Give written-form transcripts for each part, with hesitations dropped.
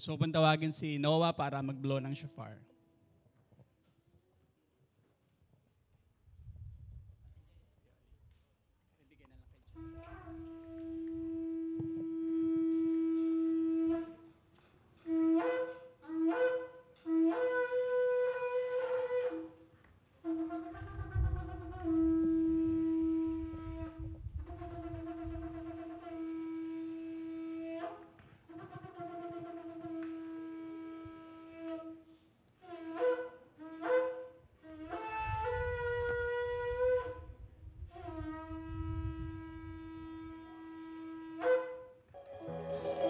So, pantawagin si Noah para mag-blow ng shofar.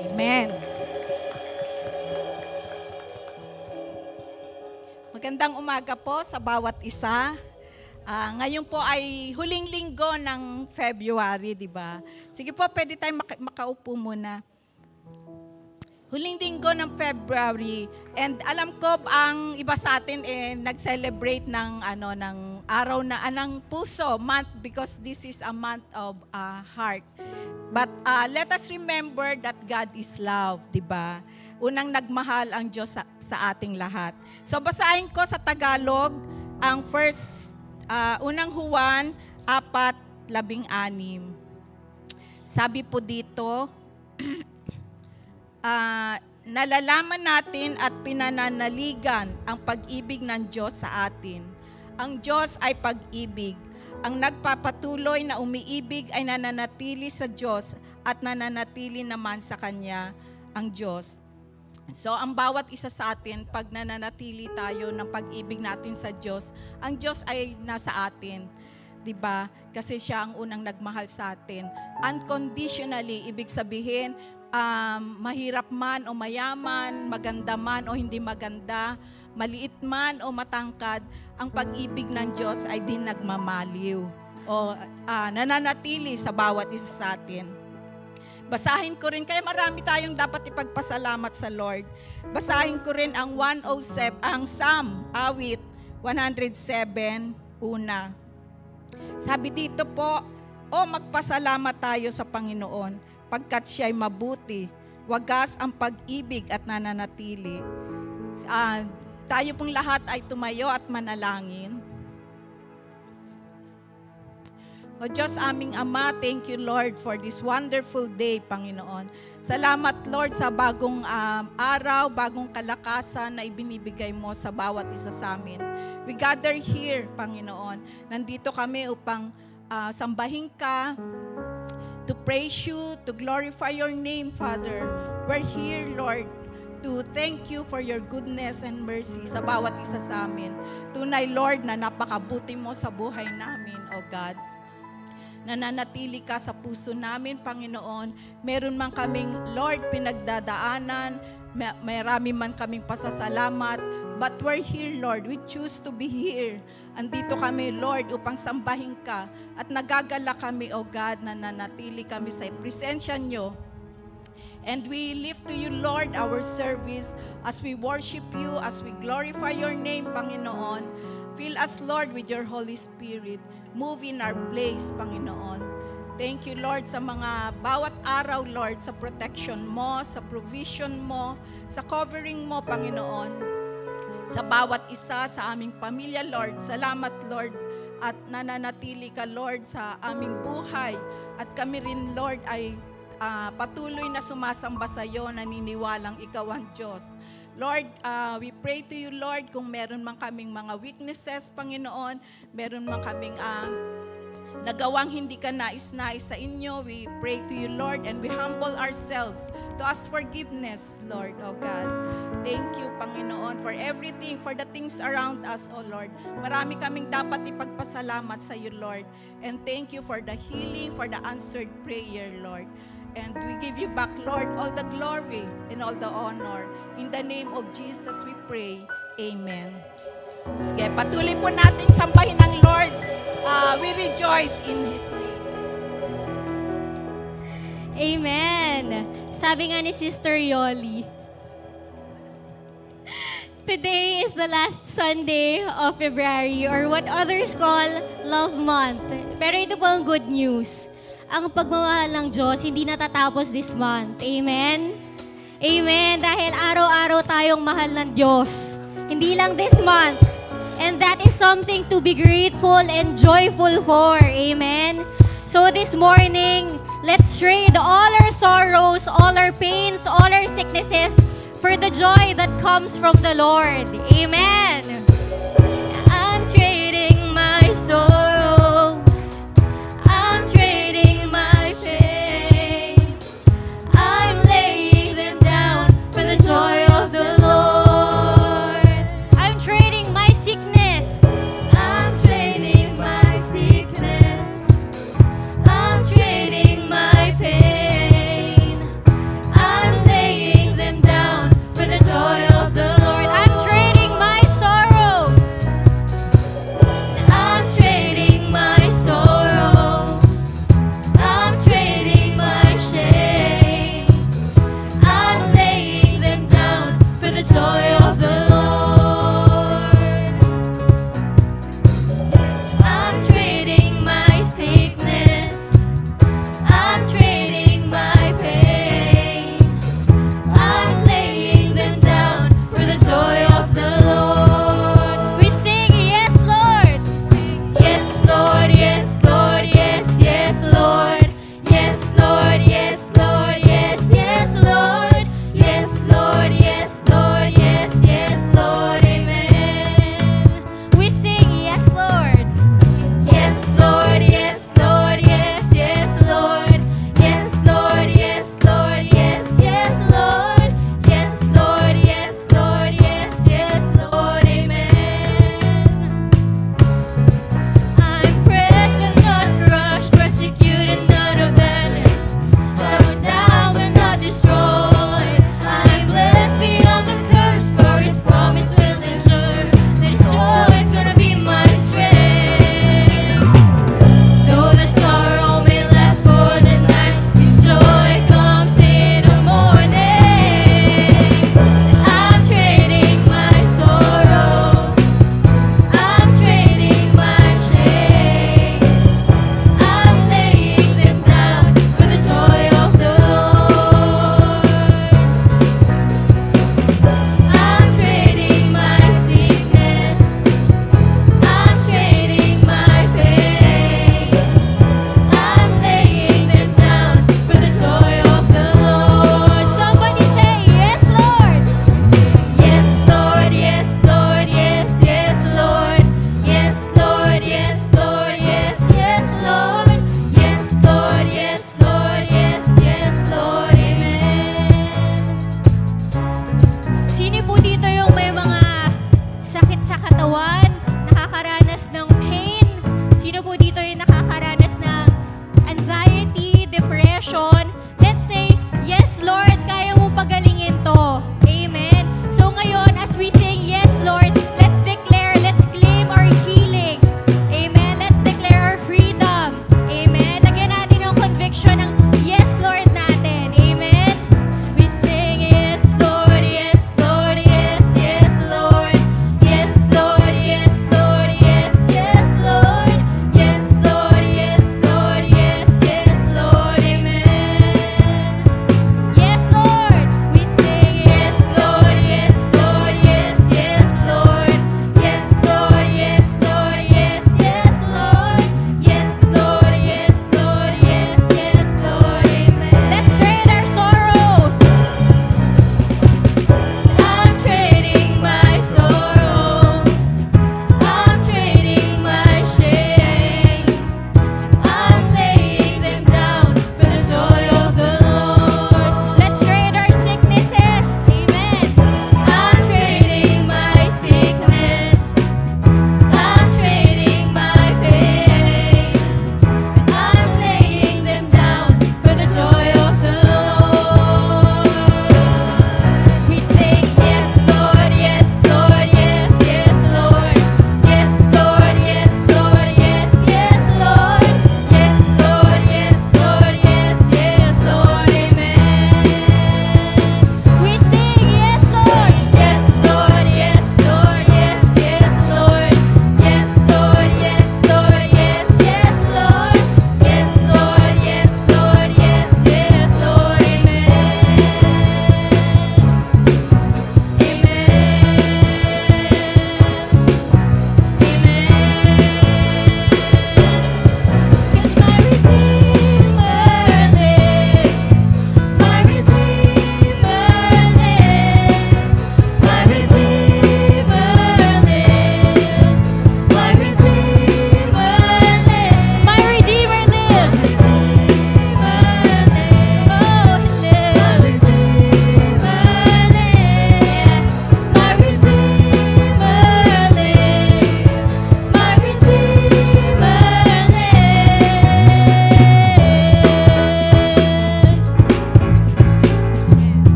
Amen. Magandang umaga po sa bawat isa. Ngayon po ay huling linggo ng February, di ba? Sige po, pwede tayong makaupo muna. Huling linggo ng February, and alam ko ang iba sa atin nag-celebrate ng araw na ng puso month, because this is a month of heart. But let us remember that God is love, di ba? Unang nagmahal ang Diyos sa ating lahat. So basahin ko sa Tagalog ang unang Juan 4:16. Sabi po dito, nalalaman natin at pinananaligan ang pag-ibig ng Diyos sa atin. Ang Diyos ay pag-ibig. Ang nagpapatuloy na umiibig ay nananatili sa Diyos at nananatili naman sa Kanya ang Diyos. So, ang bawat isa sa atin, pag nananatili tayo ng pag-ibig natin sa Diyos, ang Diyos ay nasa atin. Diba? Kasi siya ang unang nagmahal sa atin. Unconditionally, ibig sabihin, mahirap man o mayaman, maganda man o hindi maganda, maliit man o matangkad, ang pag-ibig ng Diyos ay di nagmamaliw o nananatili sa bawat isa sa atin. Basahin ko rin, kaya marami tayong dapat ipagpasalamat sa Lord. Basahin ko rin ang 107, ang Psalm, awit 107, una. Sabi dito po, magpasalamat tayo sa Panginoon, pagkat siya'y mabuti, wagas ang pag-ibig at nananatili. Tayo pong lahat ay tumayo at manalangin. O Diyos aming Ama, thank you Lord for this wonderful day, Panginoon. Salamat Lord sa bagong araw, bagong kalakasan na ibinibigay mo sa bawat isa sa amin. We gather here, Panginoon. Nandito kami upang sambahin ka, to praise you, to glorify your name, Father. We're here, Lord, to thank you for your goodness and mercy sa bawat isa sa amin. Tunay, Lord, na napakabuti mo sa buhay namin, O God. Nananatili ka sa puso namin, Panginoon. Meron man kaming, Lord, pinagdadaanan, marami man kaming pasasalamat, but we're here, Lord. We choose to be here. Andito kami, Lord, upang sambahin ka. At nagagala kami, O God, na nanatili kami sa presensya nyo. And we lift to you, Lord, our service as we worship you, as we glorify your name, Panginoon. Fill us, Lord, with your Holy Spirit. Move in our place, Panginoon. Thank you, Lord, sa mga bawat araw, Lord, sa protection mo, sa provision mo, sa covering mo, Panginoon. Sa bawat isa sa aming pamilya, Lord. Salamat, Lord, at nananatili ka, Lord, sa aming buhay. At kami rin, Lord, ay patuloy na sumasamba sa iyo, naniniwalang ikaw ang Diyos. Lord, we pray to you, Lord, kung meron man kaming mga weaknesses, Panginoon, meron man kaming nagawang hindi ka nais-nais sa inyo, we pray to you, Lord, and we humble ourselves to ask forgiveness, Lord, O God. Thank you, Panginoon, for everything, for the things around us, O Lord. Marami kaming dapat ipagpasalamat sa iyo, Lord. And thank you for the healing, for the answered prayer, Lord. And we give you back, Lord, all the glory and all the honor. In the name of Jesus we pray. Amen. Sige, patuloy po nating sambahin ng Lord. We rejoice in His name. Amen. Sabi nga ni Sister Yoli, today is the last Sunday of February, or what others call Love Month. Pero ito po ang good news. Ang pagmamahal ng Diyos hindi natatapos this month. Amen? Amen. Dahil araw-araw tayong mahal ng Diyos. Hindi lang this month. And that is something to be grateful and joyful for. Amen. So this morning, let's trade all our sorrows, all our pains, all our sicknesses for the joy that comes from the Lord. Amen. I'm trading my sorrows. I'm trading my pain. I'm laying them down for the joy of the Lord. I'm trading my sickness. I'm trading my sickness. I'm trading my pain. I'm laying them down for the joy of the Lord. I'm trading my sorrows.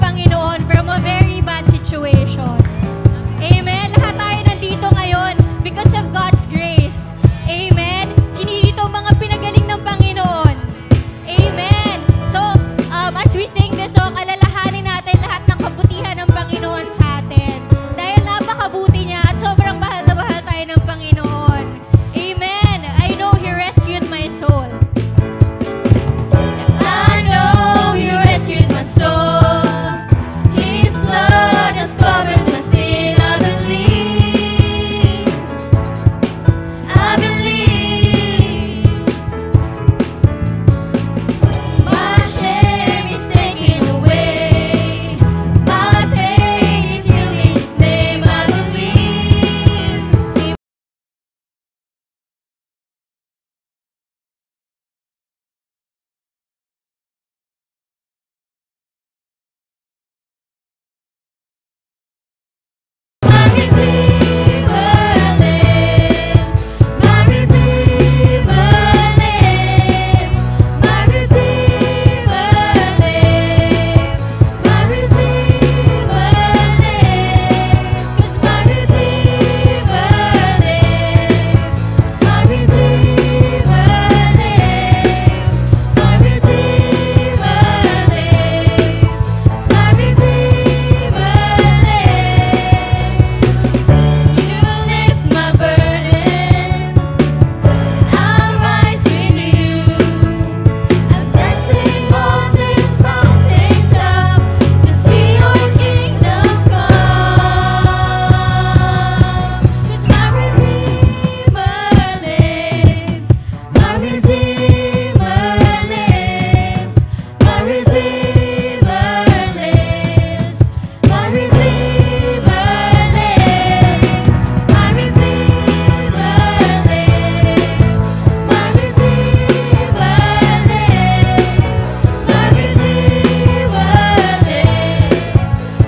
Panginoon from a very bad situation. Amen. Lahat tayo nandito ngayon because of God's grace. Amen. Sino dito mga pinagaling ng Panginoon? Amen. So, as we sing this song, alalahanin natin lahat ng kabutihan ng Panginoon sa atin. Dahil napakabuti niya at sobrang mahal na mahal tayo ng Panginoon. Amen. I know He rescued my soul. I know you rescued my soul. His blood has covered my sin. I believe. I believe. My shame is taken away. My pain is healed in His name. I believe. My Redeemer lives. My Redeemer lives. My Redeemer lives. My Redeemer lives. 'Cause my Redeemer lives. My Redeemer lives. My Redeemer lives. My Redeemer lives. You lift my burdens. I'm rising you. I'm dancing on this mountaintop to see your kingdom come. 'Cause my Redeemer lives. My Redeemer lives. My Redeemer lives. My Redeemer lives. My Redeemer lives. My Redeemer lives. My Redeemer lives.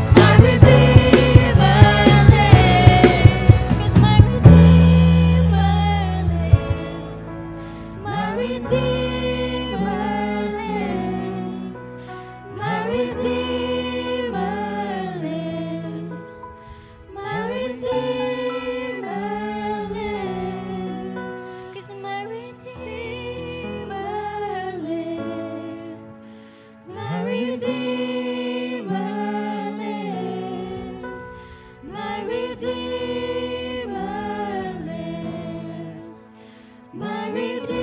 My Redeemer lives. 'Cause my Redeemer lives. My Redeemer lives. My Redeemer lives. My Redeemer lives. 'Cause my Redeemer lives. My Redeemer lives. My Redeemer lives. My Redeemer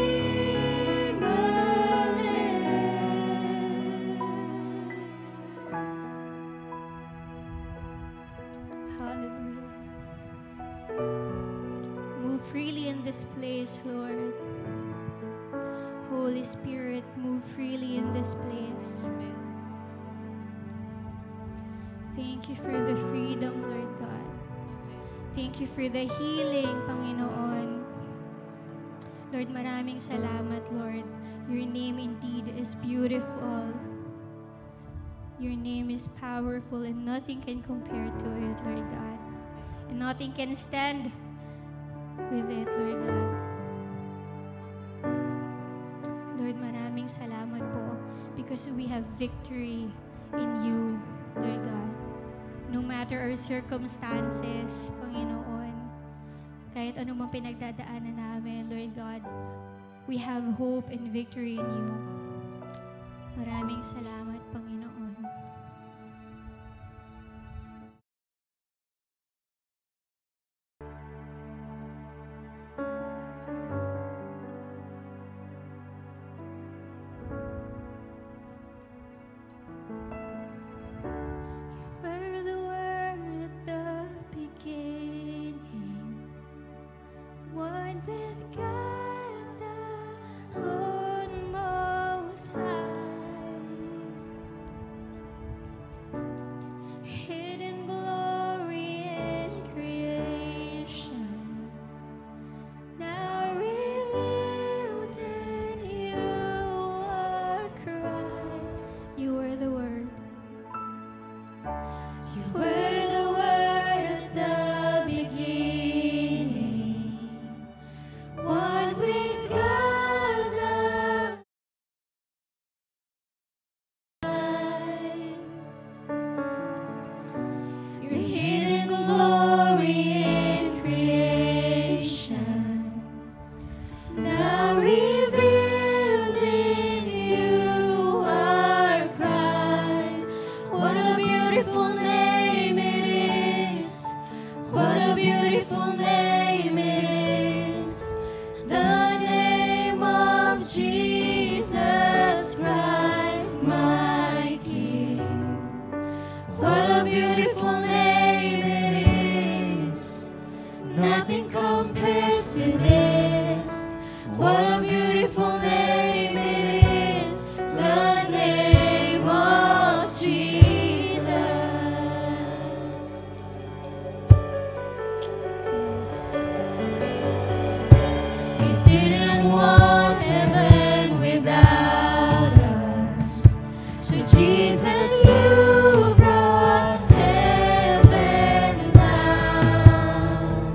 lives. Hallelujah. Move freely in this place, Lord. Holy Spirit, move freely in this place. Thank you for the freedom, Lord God. Thank you for the healing, Panginoon. Lord, maraming salamat, Lord. Your name indeed is beautiful. Your name is powerful and nothing can compare to it, Lord God. And nothing can stand with it, Lord God. Lord, maraming salamat po because we have victory in you, Lord God. No matter our circumstances, Panginoon, kahit ano mang pinagdadaanan namin, Lord God, we have hope and victory in you. Maraming salamat, Panginoon. Were the word at the beginning, one with God the Lord Most High. beautiful name it is. What a beautiful name it is. The name of Jesus Christ, my King. What a beautiful name it is. Nothing compares to this. What a beautiful name it is. The name of Jesus. You didn't want heaven without us. So Jesus, you brought heaven down.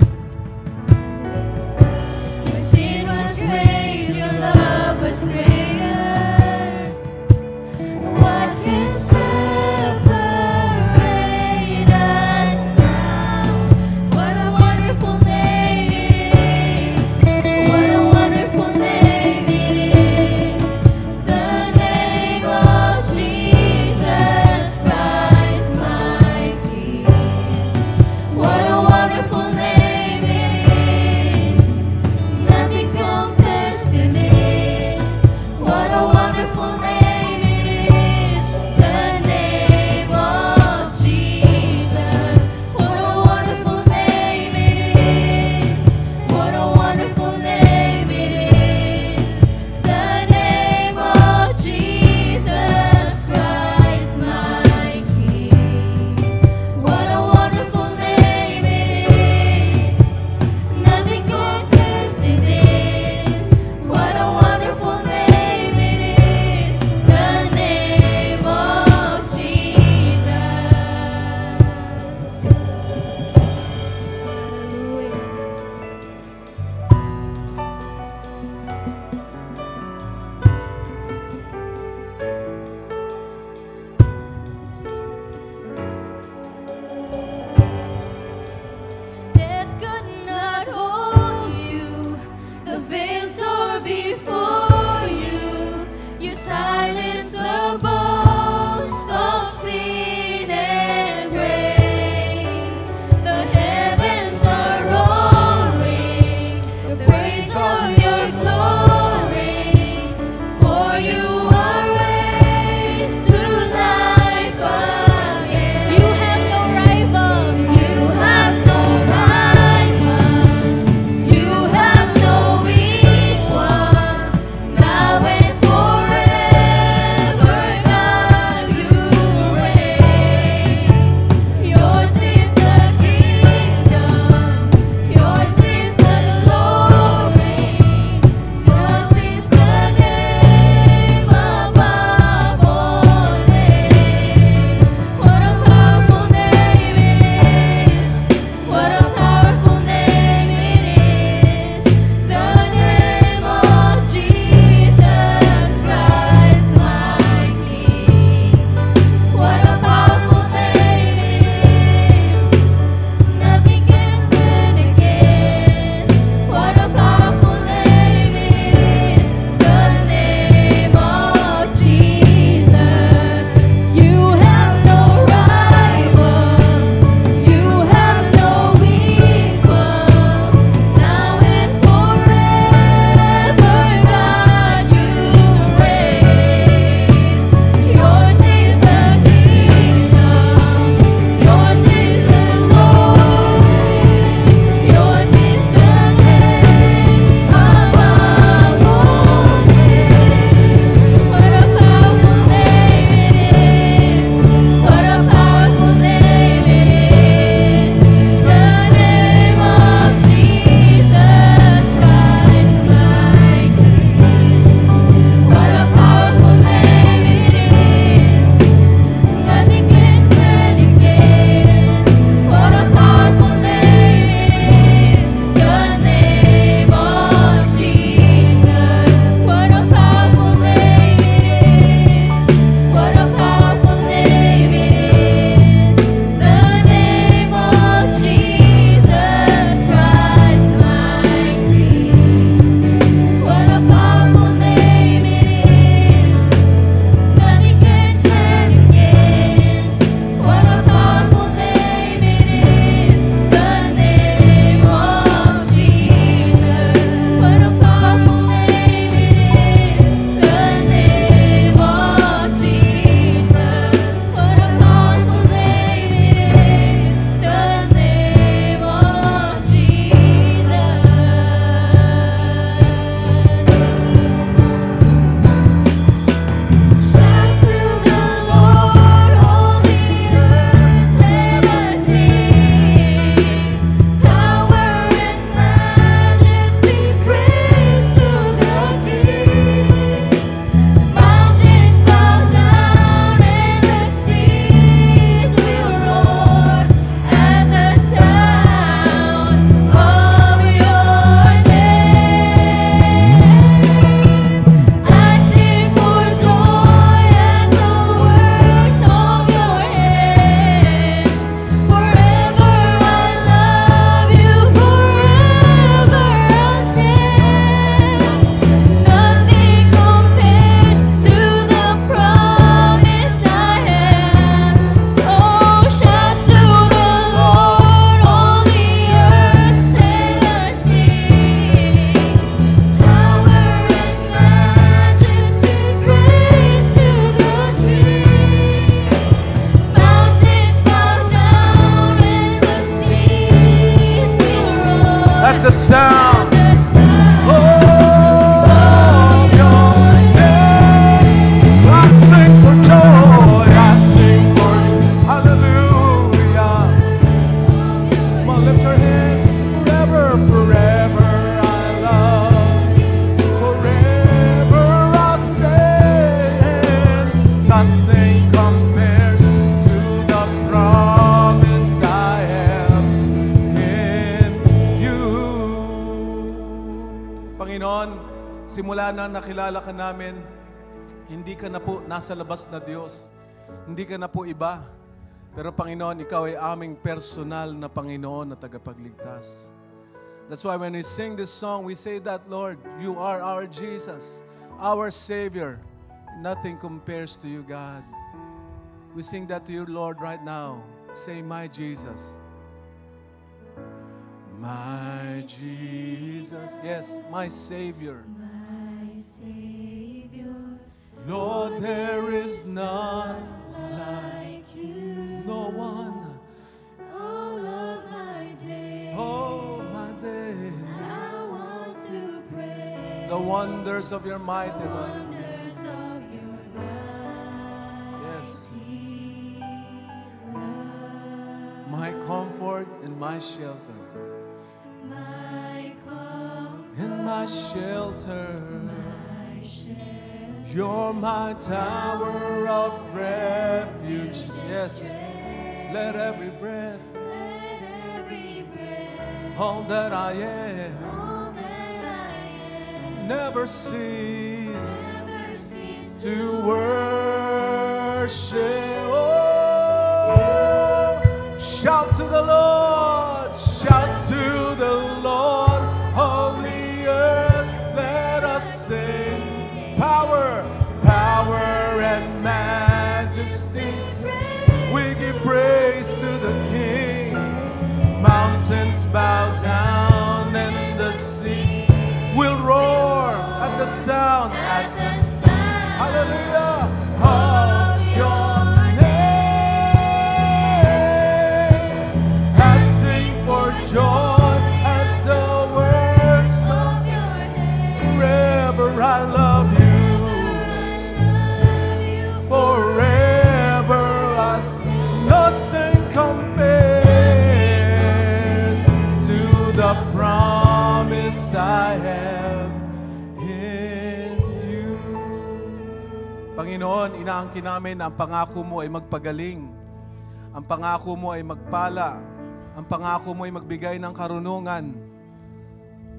Panginoon, simula na nakilala ka namin, hindi ka na po nasa labas na Diyos. Hindi ka na po iba. Pero Panginoon, Ikaw ay aming personal na Panginoon na tagapagligtas. That's why when we sing this song, we say that, Lord, You are our Jesus, our Savior. Nothing compares to You, God. We sing that to You, Lord, right now. Say, my Jesus. My Jesus. Yes, my Savior. Lord, there is none like You. No one. All of my days, Oh, my day. I want to pray The wonders of Your mighty the love. wonders of Your Yes. mighty love. My comfort and my shelter. My comfort, In my shelter. my shelter, You're my tower of refuge. Yes. Let every breath, let every breath, all that I am, all that I am, never cease never cease to worship. Oh, shout to the Lord, shout to the Lord, all the earth, let us sing. Power, power and majesty, we give praise to the King. Mountains bow down and the seas will roar at the sound, at the sound hallelujah, of Your name. I sing for joy at the works of of Your name. forever. I love You. Forever I nothing compares to the promise I have in You. Panginoon, inaangkin namin ang pangako Mo ay magpagaling. Ang pangako Mo ay magpala. Ang pangako Mo ay magbigay ng karunungan.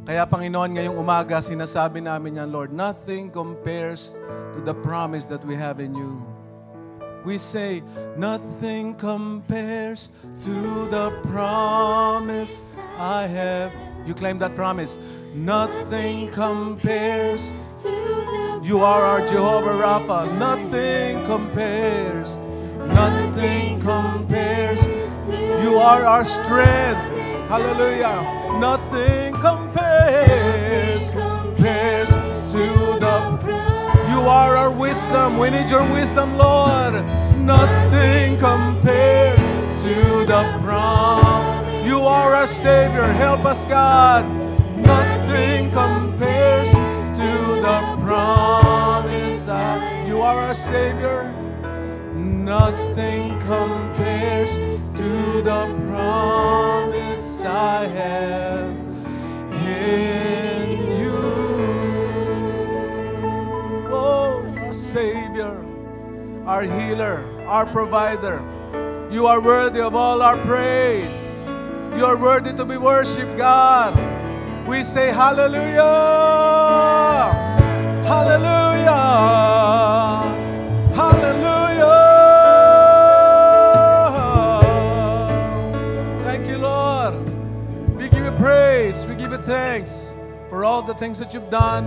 Kaya Panginoon, ngayong umaga, sinasabi namin yan, Lord, nothing compares to the promise that we have in You. We say, nothing compares to the promise I have. You claim that promise. Nothing compares. To the You are our Jehovah Rapha. Nothing compares. Nothing compares. You are our strength. Hallelujah. Nothing compares. Compares to the. You are our wisdom. We need Your wisdom, Lord. Nothing compares to the promise. You are our Savior. Help us, God. Nothing compares to the promise. You are our Savior. Nothing compares to the promise I have in You. Oh, our Savior, our healer, our provider. You are worthy of all our praise. You are worthy to be worshipped, God. We say hallelujah. Hallelujah. Hallelujah. Thank You, Lord. We give You praise. We give You thanks for all the things that You've done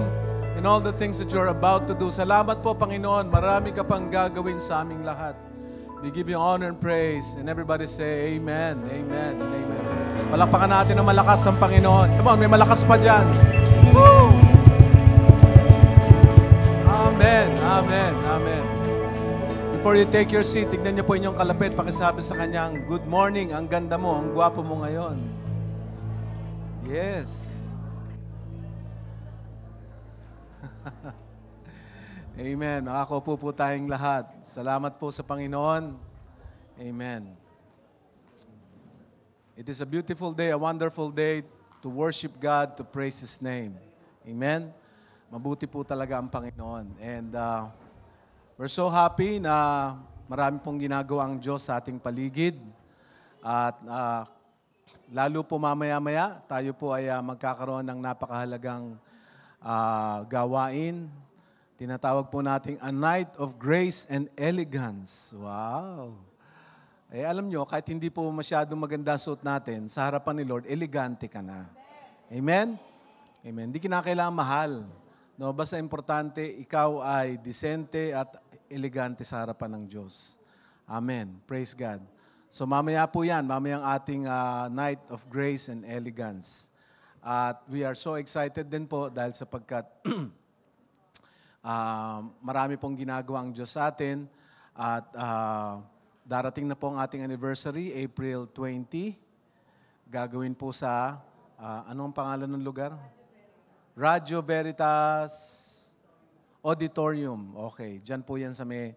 and all the things that You're about to do. Salamat po, Panginoon. Marami ka pang gagawin sa aming lahat. We give You honor and praise. And everybody say, Amen, Amen, and Amen. Palakpakan natin ng malakas ang Panginoon. Come on, may malakas pa dyan. Woo! Amen, Amen, Amen. Before you take your seat, tignan niyo po inyong kalapit. Pakisabi sa kanyang, good morning, ang ganda mo, ang gwapo mo ngayon. Yes. Amen. Makakaupo po tayong lahat. Salamat po sa Panginoon. Amen. It is a beautiful day, a wonderful day to worship God, to praise His name. Amen. Mabuti po talaga ang Panginoon. And we're so happy na marami pong ginagawa ang Diyos sa ating paligid. At lalo po mamaya-maya, tayo po ay magkakaroon ng napakahalagang gawain. Tinatawag po nating a night of grace and elegance. Wow! Eh, alam nyo, kahit hindi po masyadong maganda suot natin, sa harapan ni Lord, elegante ka na. Amen? Amen. Hindi kinakailangan mahal. No, basta importante, ikaw ay disente at elegante sa harapan ng Diyos. Amen. Praise God. So mamaya po yan, mamayang ating night of grace and elegance. At we are so excited din po dahil sapagkat marami pong ginagawa ang Diyos sa atin. At darating na po ang ating anniversary, April 20. Gagawin po sa, anong pangalan ng lugar? Radyo Veritas Auditorium. Okay, dyan po yan sa may,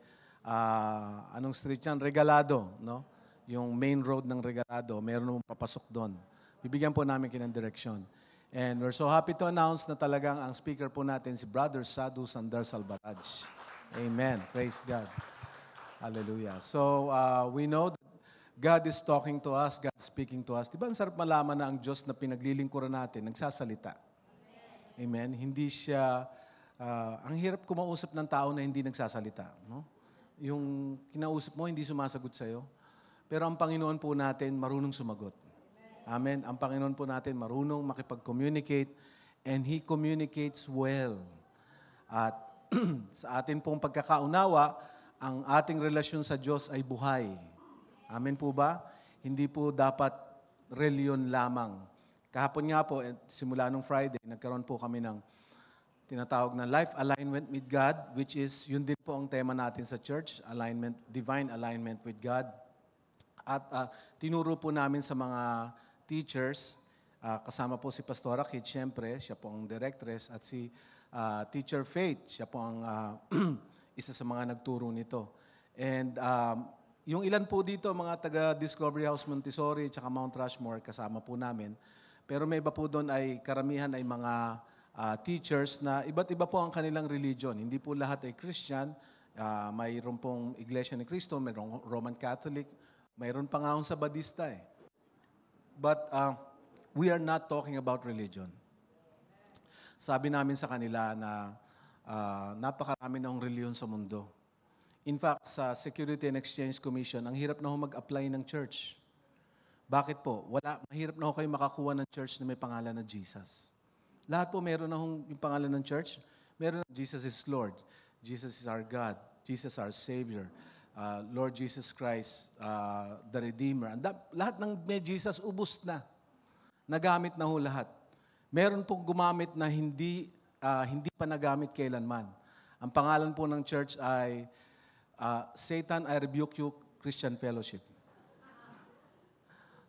anong street yan? Regalado, no? Yung main road ng Regalado, meron mong papasok doon. Bibigyan po namin kinang direksyon. And we're so happy to announce na talagang ang speaker po natin si Brother Sadhu Sandar Salvaraj. Amen. Praise God. Hallelujah. So, we know that God is talking to us, God is speaking to us. Diba ang sarap malaman na ang Diyos na pinaglilingkuran natin, nagsasalita. Amen. Hindi siya, ang hirap kumausap ng tao na hindi nagsasalita. No? Yung kinausap mo, hindi sumasagot sa'yo. Pero ang Panginoon po natin, marunong sumagot. Amen. Ang Panginoon po natin, marunong makipag-communicate and He communicates well. At sa atin pong pagkakaunawa, ang ating relasyon sa Diyos ay buhay. Amen po ba? Hindi po dapat reliyon lamang. Kahapon nga po, simula nung Friday, nagkaroon po kami ng tinatawag na life alignment with God, which is, yun din po ang tema natin sa church, alignment, divine alignment with God. At tinuro po namin sa mga teachers, kasama po si Pastora Kit, siyempre, siya po ang directress, at si Teacher Faith, siya po ang isa sa mga nagturo nito. And yung ilan po dito, mga taga-Discovery House Montessori, tsaka Mount Rushmore, kasama po namin. Pero may iba po doon ay karamihan ay mga teachers na iba't iba po ang kanilang religion. Hindi po lahat ay Christian. Mayroon pong Iglesia ni Cristo, mayroong Roman Catholic, mayroon pa nga akong Sabadista eh. But we are not talking about religion. Sabi namin sa kanila na napakarami ng reliyon sa mundo. In fact, sa Security and Exchange Commission, ang hirap na ho mag-apply ng church. Bakit po? Mahirap na ho kayo makakuha ng church na may pangalan na Jesus. Lahat po meron na hong yung pangalan ng church. Meron na Jesus is Lord. Jesus is our God. Jesus our Savior. Lord Jesus Christ, the Redeemer. Lahat ng may Jesus, ubos na. Nagamit na ho lahat. Meron pong gumamit na hindi pa nagamit kailanman. Ang pangalan po ng church ay Satan, I Rebuke You Christian Fellowship.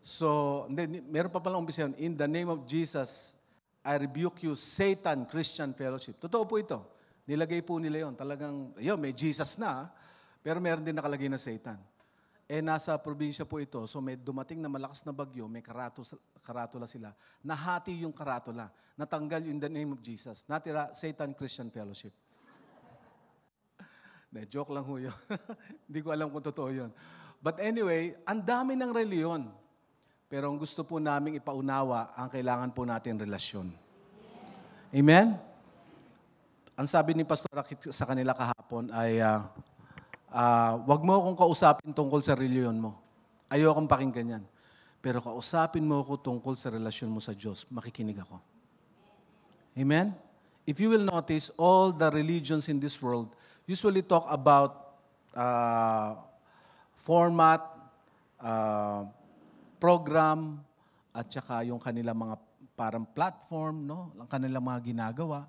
So, meron pa palang umpisa yun. In the name of Jesus, I rebuke you, Satan Christian Fellowship. Totoo po ito. Nilagay po nila yun. Talagang, may Jesus na, pero meron din nakalagay na Satan. Nasa probinsya po ito, so may dumating na malakas na bagyo, may karatula sila. Nahati yung karatula. Natanggal in the name of Jesus. Natira, Satan Christian Fellowship. Joke lang ho yun. Hindi ko alam kung totoo yun. But anyway, ang dami ng reliyon. Pero ang gusto po namin ipaunawa, ang kailangan po natin relasyon. Amen? Ang sabi ni Pastor Akit sa kanila kahapon ay, wag mo akong kausapin tungkol sa reliyon mo. Ayokong pakinggan yan. Pero kausapin mo ako tungkol sa relasyon mo sa Diyos. Makikinig ako. Amen? If you will notice, all the religions in this world usually talk about format, program, at saka yung kanilang mga parang platform, no? Ang kanilang mga ginagawa.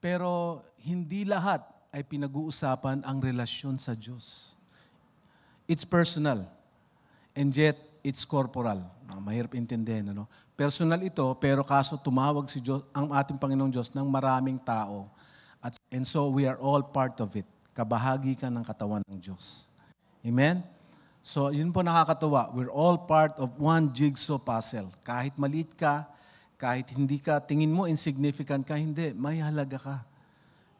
Pero hindi lahat ay pinag-uusapan ang relasyon sa Diyos. It's personal. And yet, it's corporal. Mahirap intindihin, ano? Personal ito, pero kaso tumawag si Diyos, ang ating Panginoong Diyos ng maraming tao. And so, we are all part of it. Kabahagi ka ng katawan ng Diyos. Amen? So, yun po nakakatuwa. We're all part of one jigsaw puzzle. Kahit maliit ka, kahit hindi ka, tingin mo insignificant ka, hindi. May halaga ka.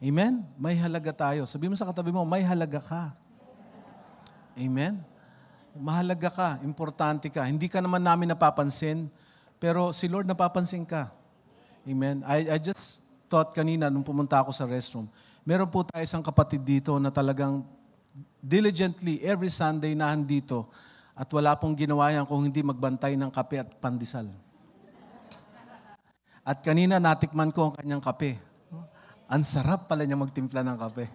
Amen? May halaga tayo. Sabi mo sa katabi mo, may halaga ka. Amen? Mahalaga ka, importante ka. Hindi ka naman namin napapansin, pero si Lord napapansin ka. Amen? I just thought kanina nung pumunta ako sa restroom, meron po tayo isang kapatid dito na talagang diligently every Sunday na andito at wala pong ginawa yan kung hindi magbantay ng kape at pandesal. At kanina natikman ko ang kanyang kape. Ang sarap pala niya magtimpla ng kape.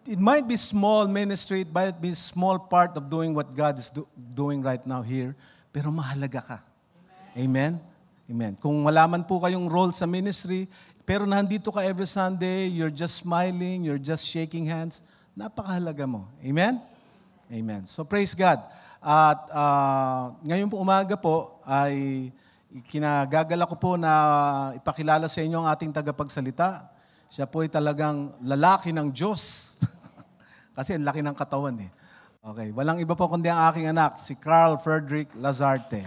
It might be small ministry, it might be small part of doing what God is doing right now here, pero mahalaga ka. Amen? Amen. Kung wala man po kayong role sa ministry, pero nandito ka every Sunday, you're just smiling, you're just shaking hands, napakahalaga mo. Amen? Amen. So praise God. At ngayon po umaga po ay kinagagala ko po na ipakilala sa inyo ang ating tagapagsalita. Siya po ay talagang lalaki ng Diyos. Kasi ang laki ng katawan eh. Okay, walang iba po kundi ang aking anak, si Carl Frederick Lazarte.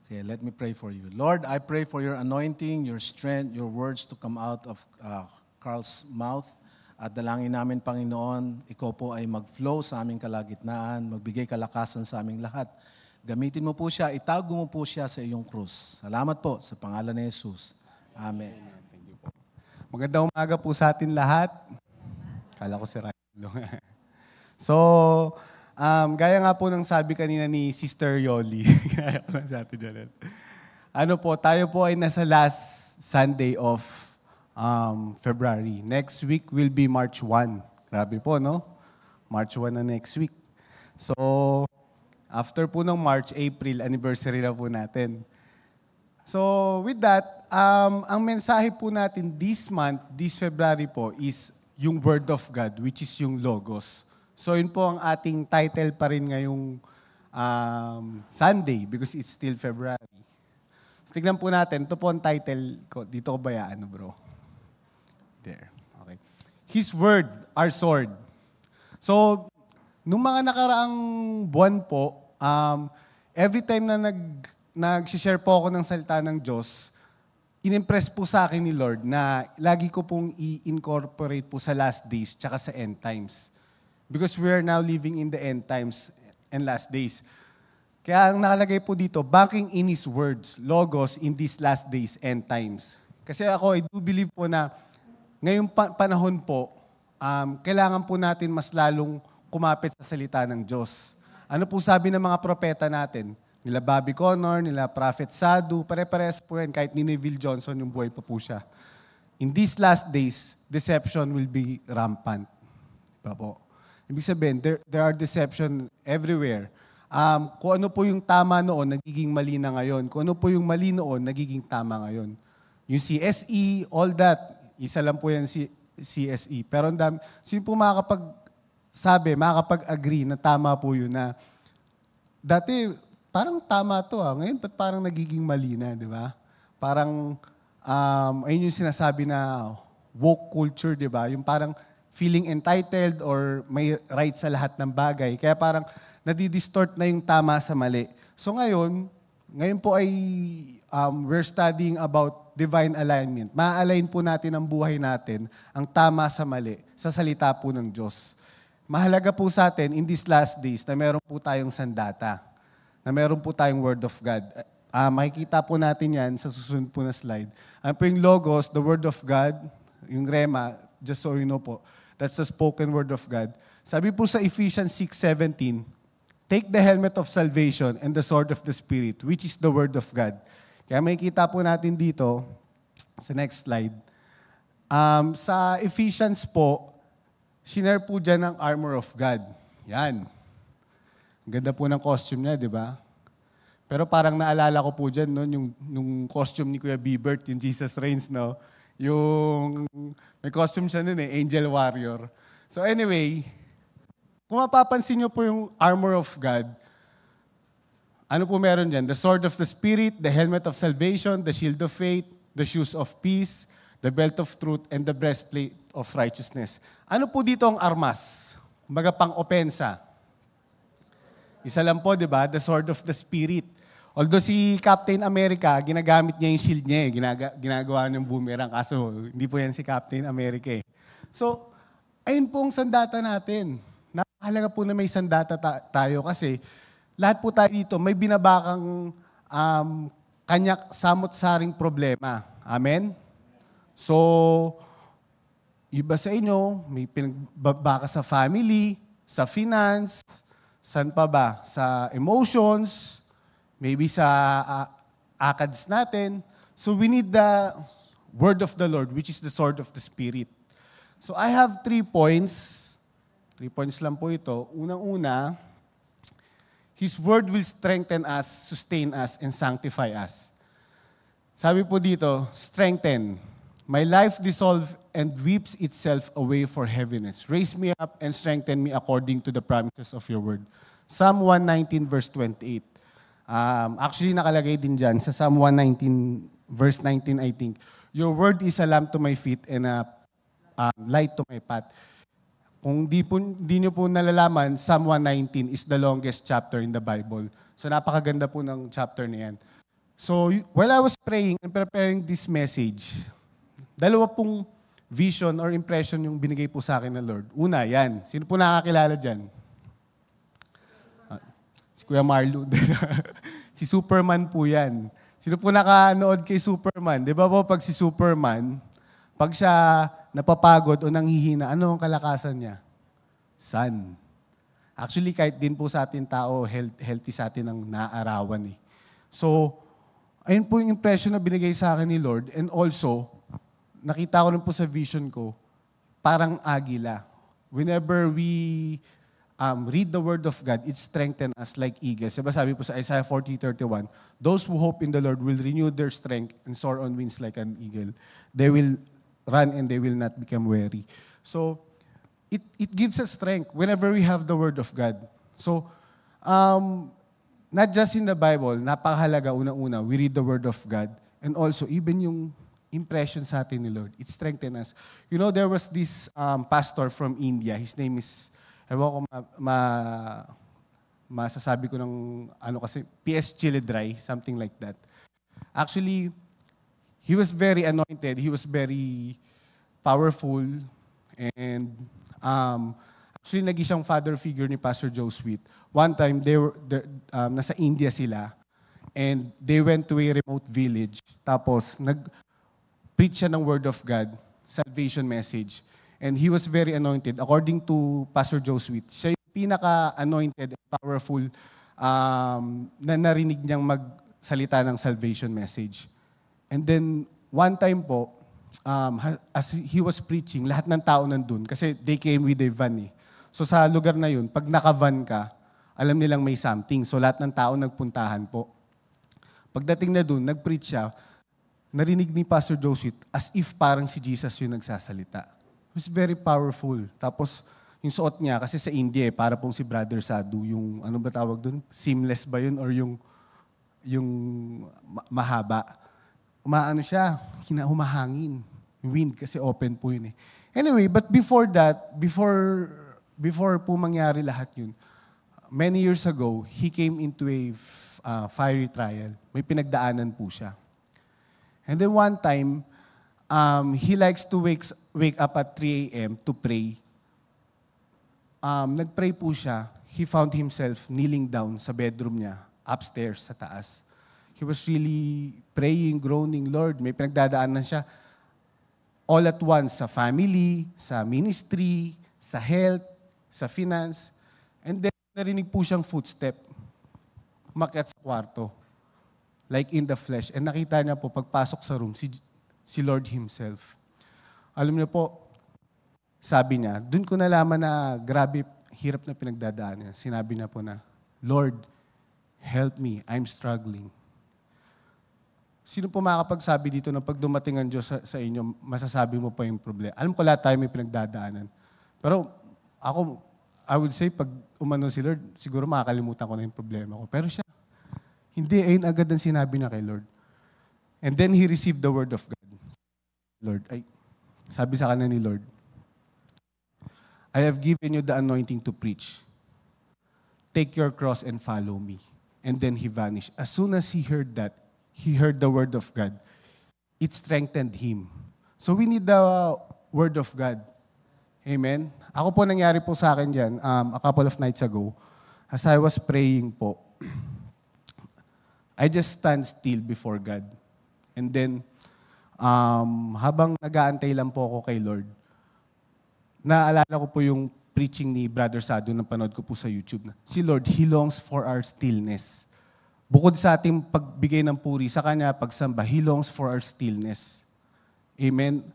Okay, let me pray for you. Lord, I pray for your anointing, your strength, your words to come out of Carl's mouth. At dalangin namin, Panginoon, ikaw po ay mag-flow sa aming kalagitnaan, magbigay kalakasan sa aming lahat. Gamitin mo po siya, itago mo po siya sa iyong krus. Salamat po sa pangalan ni Jesus. Amen. Thank you po. Magandang umaga po sa atin lahat. Kala ko si Ryan. So, gaya nga po ng sabi kanina ni Sister Yoli, gaya ko lang sa atin dyan. Ano po, tayo po ay nasa last Sunday of February. Next week will be March 1. Grabe po, no? March 1 na next week. So, after po ng March, April, anniversary na po natin. So, with that, ang mensahe po natin this month, this February po, is yung Word of God, which is yung Logos. So, yun po ang ating title pa rin ngayong Sunday because it's still February. Tignan po natin, ito po ang title ko. Dito ko bayaan, bro. There. Okay. His Word, our sword. So, nung mga nakaraang buwan po, every time na nag-share po ako ng salita ng Diyos, in-impress po sa akin ni Lord na lagi ko pong i-incorporate po sa last days tsaka sa end times. Because we are now living in the end times and last days. Kaya ang nakalagay po dito, banking in His words, Logos in these last days, end times. Kasi ako, I do believe po na ngayong panahon po, kailangan po natin mas lalong kumapit sa salita ng Diyos. Ano po sabi ng mga propeta natin? Nila Bobby Connor, nila Prophet Sadu, pare-pares po yan, kahit ni Neville Johnson, yung buhay pa po siya. In these last days, deception will be rampant. Diba po? Ibig sabihin, there are deception everywhere. Kung ano po yung tama noon, nagiging mali na ngayon. Kung ano po yung mali noon, nagiging tama ngayon. Yung CSE, all that, isa lang po yan si CSE. Pero ang dami, sino po makakapag-agree na tama po yun na dati, parang tama to ngayon parang nagiging mali na, di ba? Parang, ayun yung sinasabi na woke culture, di ba? Yung parang feeling entitled or may right sa lahat ng bagay. Kaya parang nadidistort na yung tama sa mali. So ngayon po ay we're studying about divine alignment. Ma-align po natin ang buhay natin, ang tama sa mali, sa salita po ng Diyos. Mahalaga po sa atin in these last days na meron po tayong sandata, na meron po tayong Word of God. Makikita po natin yan sa susunod po na slide. Ano po yung Logos, the Word of God, yung Rema, just so you know po, that's the spoken Word of God. Sabi po sa Ephesians 6:17, take the helmet of salvation and the sword of the Spirit, which is the Word of God. Kaya makikita po natin dito, sa next slide, sa Ephesians po, shinare po dyan ang armor of God. Yan. Ang ganda po ng costume niya, di ba? Pero parang naalala ko po dyan, no, yung costume ni Kuya Bibert, yung Jesus Reigns, no? Yung, may costume siya nun Angel Warrior. So anyway, kung mapapansin niyo po yung armor of God, ano po meron dyan? The sword of the Spirit, the helmet of salvation, the shield of faith, the shoes of peace, the belt of truth, and the breastplate of righteousness. Ano po dito ang armas? Kumbaga pang-opensa. Isa lang po, di ba? The sword of the Spirit. Although si Captain America, ginagamit niya yung shield niya ginagawa niyang boomerang. Kaso hindi po yan si Captain America So, ayun po ang sandata natin. Napakahalaga po na may sandata tayo kasi lahat po tayo dito may binabakang kanya samot-saring problema. Amen? So, iba sa inyo, may pinagbabaka sa family, sa finance, saan pa ba? Sa emotions, maybe sa akads natin. So we need the word of the Lord, which is the sword of the Spirit. So I have 3 points. 3 points lang po ito. Unang-una, His word will strengthen us, sustain us, and sanctify us. Sabi po dito, strengthen. My life dissolve and weeps itself away for heaviness. Raise me up and strengthen me according to the promises of your word. Psalm 119 verse 28. Actually, nakalagay din dyan sa Psalm 119 verse 19, I think. Your word is a lamp to my feet and a light to my path. Kung di nyo po nalalaman, Psalm 119 is the longest chapter in the Bible. So napakaganda po ng chapter na yan. So while I was praying and preparing this message, dalawa pong vision or impression yung binigay po sa akin ng Lord. Una, yan. Sino po nakakilala dyan? Si Kuya Marlo. Si Superman po yan. Sino po nakanood kay Superman? Di ba po pag si Superman, pag siya napapagod o nanghihina, ano ang kalakasan niya? Sun. Actually, kahit din po sa ating tao, healthy sa atin ang naaarawan eh. So, ayun po yung impression na binigay sa akin ni Lord. And also, nakita ko rin po sa vision ko, parang agila. Whenever we read the Word of God, it strengthens us like eagles. Diba sabi po sa Isaiah 40:31, those who hope in the Lord will renew their strength and soar on wings like an eagle. They will run and they will not become weary. So, it gives us strength whenever we have the Word of God. So, not just in the Bible, napakahalaga unang-una, we read the Word of God. And also, even yung impression sa atin ni Lord, it strengthens us. You know, there was this pastor from India. His name is, ewan ko masasabi ko ng, kasi, P.S. Chilidray, something like that. Actually, he was very anointed. He was very powerful. And actually, naging siyang father figure ni Pastor Joe Sweet. One time, nasa India sila. And they went to a remote village. Tapos, nag-preach siya ng Word of God, salvation message. And he was very anointed. According to Pastor Joe Sweet, siya yung pinaka-anointed and powerful na narinig niyang magsalita ng salvation message. And then, one time po, as he was preaching, lahat ng tao nandun, kasi they came with a van eh. So sa lugar na yun, pag naka-van ka, alam nilang may something. So lahat ng tao nagpuntahan po. Pagdating na dun, nag-preach siya, narinig ni Pastor Joseph as if parang si Jesus yung nagsasalita. It was very powerful. Tapos, yung suot niya, kasi sa India, para pong si Brother Sadhu, yung, ano ba tawag dun? Seamless ba yun? Or yung mahaba? Umaano siya, humahangin. Wind, kasi open po yun eh. Anyway, but before that, before po mangyari lahat yun, many years ago, he came into a fiery trial. May pinagdaanan po siya. And then one time, he likes to wake up at 3 a.m. to pray. Nagpray po siya. He found himself kneeling down sa bedroom niya, upstairs sa taas. He was really praying, groaning, Lord, may pinagdadaanan siya. All at once, sa family, sa ministry, sa health, sa finance. And then, narinig po siyang footstep. Umakyat sa kwarto. Like in the flesh. And nakita niya po, pagpasok sa room, si Lord Himself. Alam niyo po, sabi niya, dun ko nalaman na grabe, hirap na pinagdadaan niya. Sinabi niya po na, Lord, help me, I'm struggling. Sino po makakapagsabi dito na pag dumating ang Diyos sa inyo, masasabi mo pa yung problema? Alam ko lahat tayo may pinagdadaanan. Pero ako, I would say, pag umano si Lord, siguro makakalimutan ko na yung problema ko. Pero siya, hindi, ayun agad ang sinabi niya kay Lord. And then he received the word of God. Lord, sabi sa kanya ni Lord, I have given you the anointing to preach. Take your cross and follow me. And then he vanished. As soon as he heard that, he heard the word of God. It strengthened him. So we need the word of God. Amen? Ako po nangyari po sa akin dyan, a couple of nights ago, as I was praying po, I just stand still before God. And then, habang nag-aantay lang po ako kay Lord, naalala ko po yung preaching ni Brother Sado na panood ko po sa YouTube. Si Lord, He longs for our stillness. Bukod sa ating pagbigay ng puri sa Kanya, pagsamba, He longs for our stillness. Amen?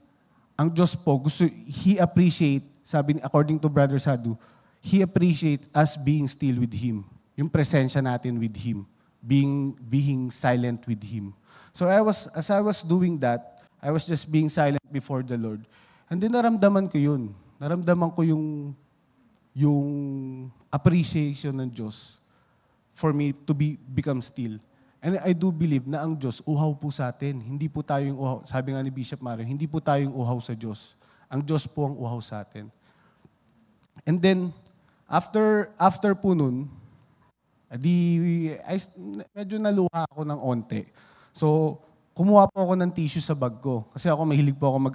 Ang Diyos po, He appreciate, sabi according to Brother Sadu, He appreciate us being still with Him. Yung presensya natin with Him. Being silent with Him. So as I was doing that, I was just being silent before the Lord. And then naramdaman ko yun. Naramdaman ko yung appreciation ng Diyos for me to become still. And I do believe na ang Diyos, uhaw po sa atin. Hindi po tayo yung uhaw. Sabi nga ni Bishop Mario, hindi po tayo yung uhaw sa Diyos. Ang Diyos po ang uhaw sa atin. And then, after po nun, medyo naluha ako ng onte. So, kumuha po ako ng tissue sa bag ko. Kasi ako mahilig po ako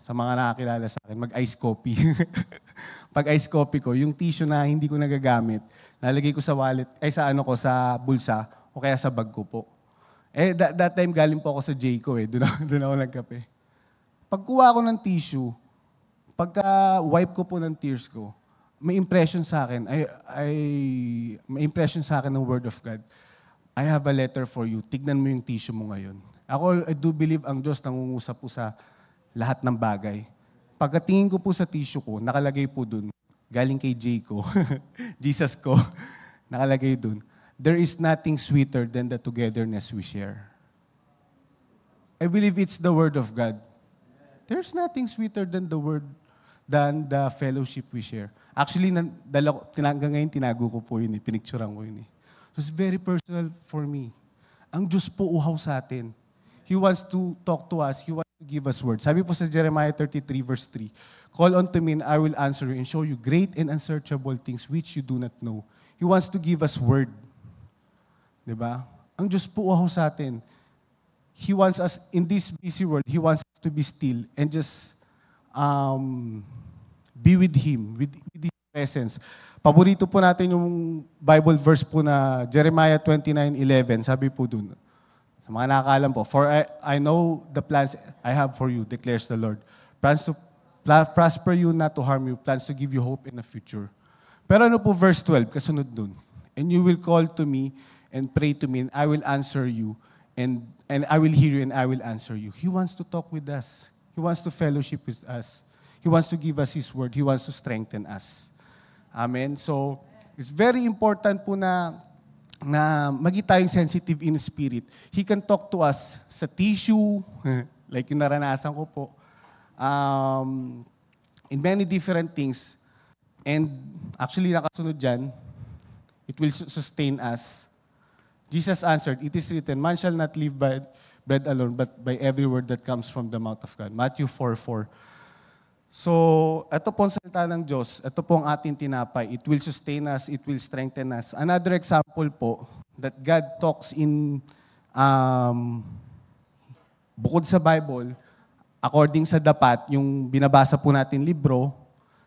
sa mga nakakilala sa akin, mag-ice coffee. Pag ice coffee ko, yung tissue na hindi ko nagagamit, nalagay ko sa wallet, sa bulsa, o kaya sa bag ko po. That time galing po ako sa Jayco doon ako nagkape. Pagkuha ko ng tissue, pagka-wipe ko po ng tears ko, may impression sa akin, may impression sa akin ng Word of God. I have a letter for you. Tignan mo yung tissue mo ngayon. I do believe ang Diyos nangungusap po sa lahat ng bagay. Pagkatingin ko po sa tissue ko, nakalagay po dun, galing kay Jayco, Jesus ko, nakalagay dun, there is nothing sweeter than the togetherness we share. I believe it's the Word of God. There's nothing sweeter than than the fellowship we share. Actually, hanggang ngayon, tinago ko po yun, pinicturean ko yun. So it's very personal for me. Ang Diyos po uhaw sa atin. He wants to talk to us. He wants to give us words. Sabi po sa Jeremiah 33 verse 3, call unto me and I will answer you and show you great and unsearchable things which you do not know. He wants to give us word. Diba? Ang Diyos po uhaw sa atin. He wants us, in this busy world, He wants us to be still and just be with Him, with His presence. Paborito po natin yung Bible verse po na Jeremiah 29:11. Sabi po dun, sa mga nakakaalam po, for I know the plans I have for you, declares the Lord. Plans to prosper you, not to harm you. Plans to give you hope in the future. Pero ano po verse 12, kasunod dun? And you will call to me and pray to me, and I will answer you, and I will hear you, and I will answer you. He wants to talk with us. He wants to fellowship with us. He wants to give us His word. He wants to strengthen us. Amen? So, it's very important po na maging tayong sensitive in spirit. He can talk to us sa tissue, like yung naranasan ko po, in many different things. And actually, nakasunod dyan, it will sustain us. Jesus answered, it is written, man shall not live by bread alone, but by every word that comes from the mouth of God. Matthew 4:4. So, ito pong salita ng Diyos, ito pong ating tinapay. It will sustain us, it will strengthen us. Another example po, that God talks in, bukod sa Bible, according sa dapat, yung binabasa po natin libro,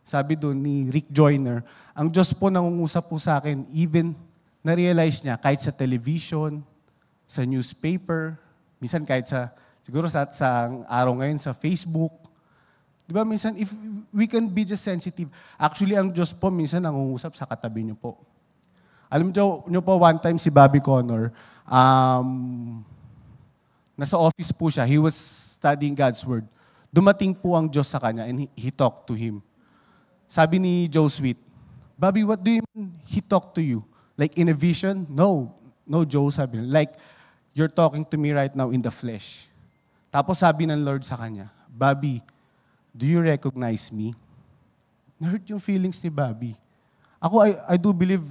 sabi doon ni Rick Joyner, ang Diyos po nangungusap po sa akin, even na-realize niya, kahit sa television, sa newspaper, minsan kahit siguro sa araw ngayon sa Facebook, di ba minsan, if we can be just sensitive, actually ang Diyos po minsan nangungusap sa katabi niyo po. Alam niyo po, one time si Bobby Connor, nasa office po siya, he was studying God's Word. Dumating po ang Diyos sa kanya and he talked to him. Sabi ni Joe Sweet, Bobby, what do you mean he talked to you? Like in a vision? No, Joe, sabi niya. Like, you're talking to me right now in the flesh. Tapos sabi ng Lord sa kanya, Bobby, do you recognize me? Na-hurt yung feelings ni Bobby. Ako, I do believe,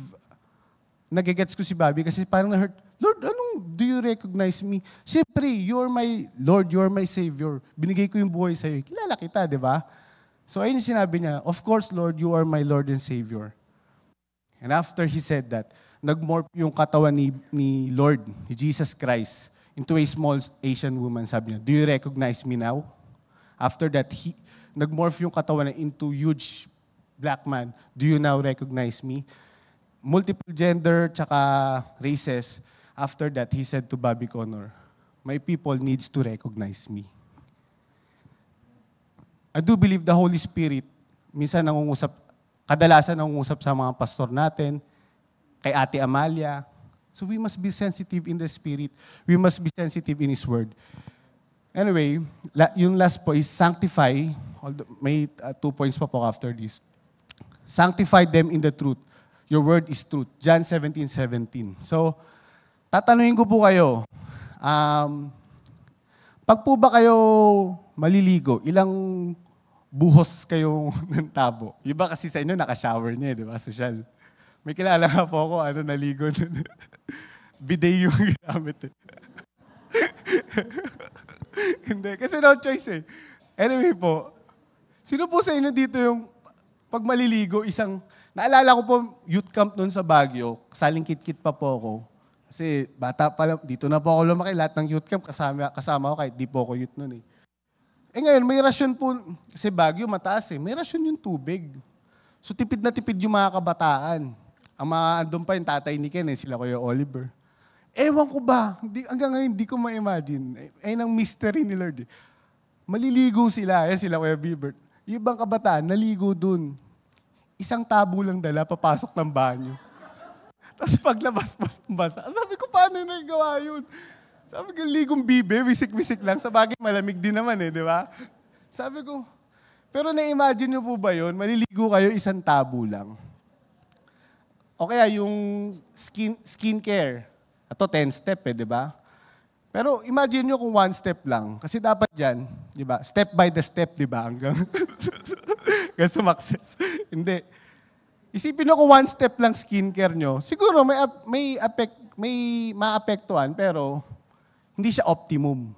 nagigets ko si Bobby kasi parang na-hurt, Lord, do you recognize me? Siyempre, you're my Lord, you're my Savior. Binigay ko yung buhay sa'yo. Kilala kita, di ba? So, ayun yung sinabi niya, of course, Lord, you are my Lord and Savior. And after he said that, nag-morph yung katawan ni Lord, ni Jesus Christ, into a small Asian woman. Sabi niya, do you recognize me now? After that, nag-morph yung katawan into huge black man. Do you now recognize me? multiple gender tsaka races. After that, he said to Bobby Connor, "My people needs to recognize me." I do believe the Holy Spirit, minsan kadalasan nangungusap sa mga pastor natin, kay Ate Amalia. So we must be sensitive in the Spirit. We must be sensitive in His Word. Anyway, yung last po is sanctify. May 2 points pa po after this. Sanctify them in the truth. Your word is truth. John 17:17. So, tatanungin ko po kayo, pag po ba kayo maliligo, ilang buhos kayo ng tabo? Iba kasi sa inyo, naka-shower niya, di ba? Social. May kilala nga po ako, naligo. Bidet yung ginamit. Hindi, kasi no choice eh. Anyway po, sino po sa inyo dito yung pag maliligo, naalala ko po youth camp noon sa Baguio, kasaling kit-kit pa po ako. Kasi bata pa lang, dito na po ako lumaki, lahat ng youth camp kasama ko kahit di po ako youth noon eh. Ngayon, may rasyon po, kasi Baguio mataas eh, may rasyon yung tubig. So tipid na tipid yung mga kabataan. Ang mga andun pa yung tatay ni Ken, sila Kuya Oliver. Ewan ko ba, hanggang ngayon hindi ko ma-imagine. Ayun ang mystery ni Lord. Maliligo sila, sila Kuya Bibert. Yung ibang kabataan, naligo dun. Isang tabo lang dala, papasok ng banyo. Tapos paglabas, basa. Sabi ko, paano yung nagawa yun? Sabi ko, ligong bibe, wisik-wisik lang. Sa bagay, malamig din naman di ba? Sabi ko, pero na-imagine nyo po ba yun? Maliligo kayo, isang tabo lang. O kaya yung skincare. Ito 10 step di ba? Pero imagine nyo kung 1 step lang. Kasi dapat dyan, di ba? Step by the step, di ba? Hanggang sumakses. Hindi. Isipin nyo kung 1 step lang skincare nyo, siguro may maapektuhan, pero hindi siya optimum.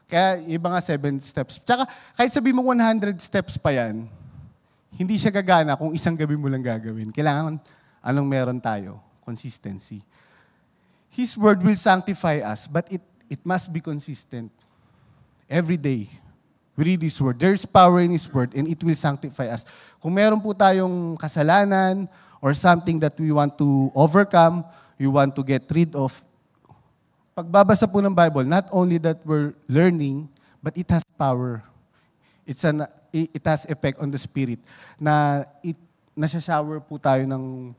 Kaya iba nga 7 steps. Tsaka kahit sabihin mo 100 steps pa yan, hindi siya gagana kung isang gabi mo lang gagawin. Kailangan anong meron tayo? Consistency. His word will sanctify us, but it must be consistent. Every day, we read His word. There's power in His word, and it will sanctify us. Kung meron po tayong kasalanan or something that we want to overcome, we want to get rid of, pagbabasa po ng Bible, not only that we're learning, but it has power. It has effect on the Spirit. Nasha-shower po tayo ng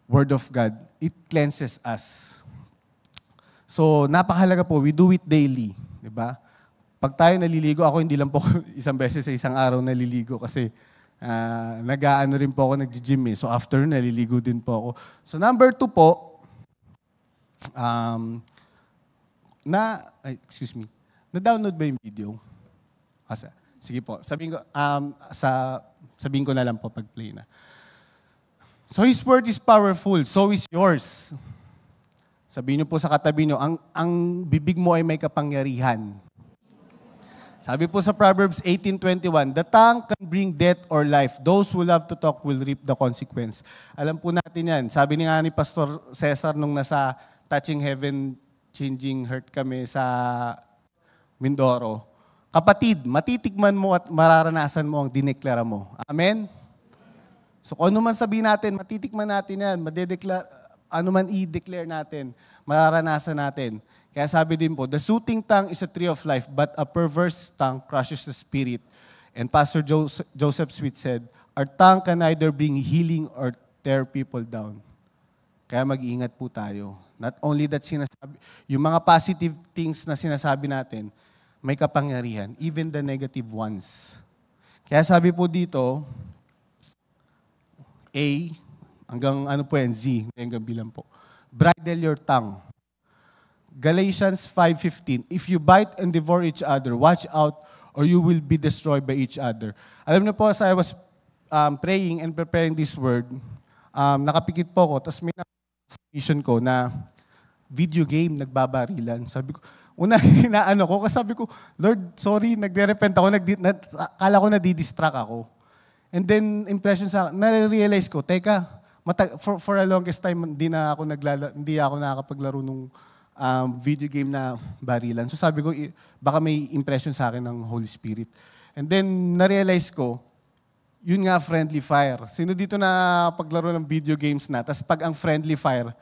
Word of God. It cleanses us. So, napakahalaga po. We do it daily. Diba? Pag tayo naliligo, ako hindi lang po isang beses sa isang araw naliligo kasi nag-aano rin po ako, nag-gym eh. So, after naliligo din po ako. So, number 2 po, na-download ba yung video? Sige po. Sabihin ko na lang po pag-play na. So His word is powerful, so is yours. Sabihin niyo po sa katabi niyo, ang bibig mo ay may kapangyarihan. Sabi po sa Proverbs 18:21, the tongue can bring death or life. Those who love to talk will reap the consequence. Alam po natin yan. Sabi ni Pastor Cesar nung nasa Touching Heaven, Changing Heart kami sa Mindoro, kapatid, matitikman mo at mararanasan mo ang dineklara mo. Amen? So kung ano man sabihin natin, matitikman natin yan, ano man i-declare natin, mararanasan natin. Kaya sabi din po, the soothing tongue is a tree of life, but a perverse tongue crushes the spirit. And Pastor Joseph Sweet said, our tongue can either bring healing or tear people down. Kaya mag-iingat po tayo. Not only that yung mga positive things na sinasabi natin, may kapangyarihan, even the negative ones. Kaya sabi po dito, A, hanggang Z, hanggang bilang po. Bridle your tongue. Galatians 5:15, if you bite and devour each other, watch out or you will be destroyed by each other. Alam niyo po, as I was praying and preparing this word, nakapikit po ako, tapos may vision ko na video game, nagbabarilan. Sabi ko, hinaano ko, kasi sabi ko, Lord, sorry, nagde-repent ako, akala ko nadidistract ako. And then, impression na-realize ko, teka, for a longest time, hindi ako nakakapaglaro nung video game na barilan. So sabi ko, baka may impression sa akin ng Holy Spirit. And then, na-realize ko, Yun nga, friendly fire. Sino dito na paglaro ng video games na, tapos pag ang friendly fire,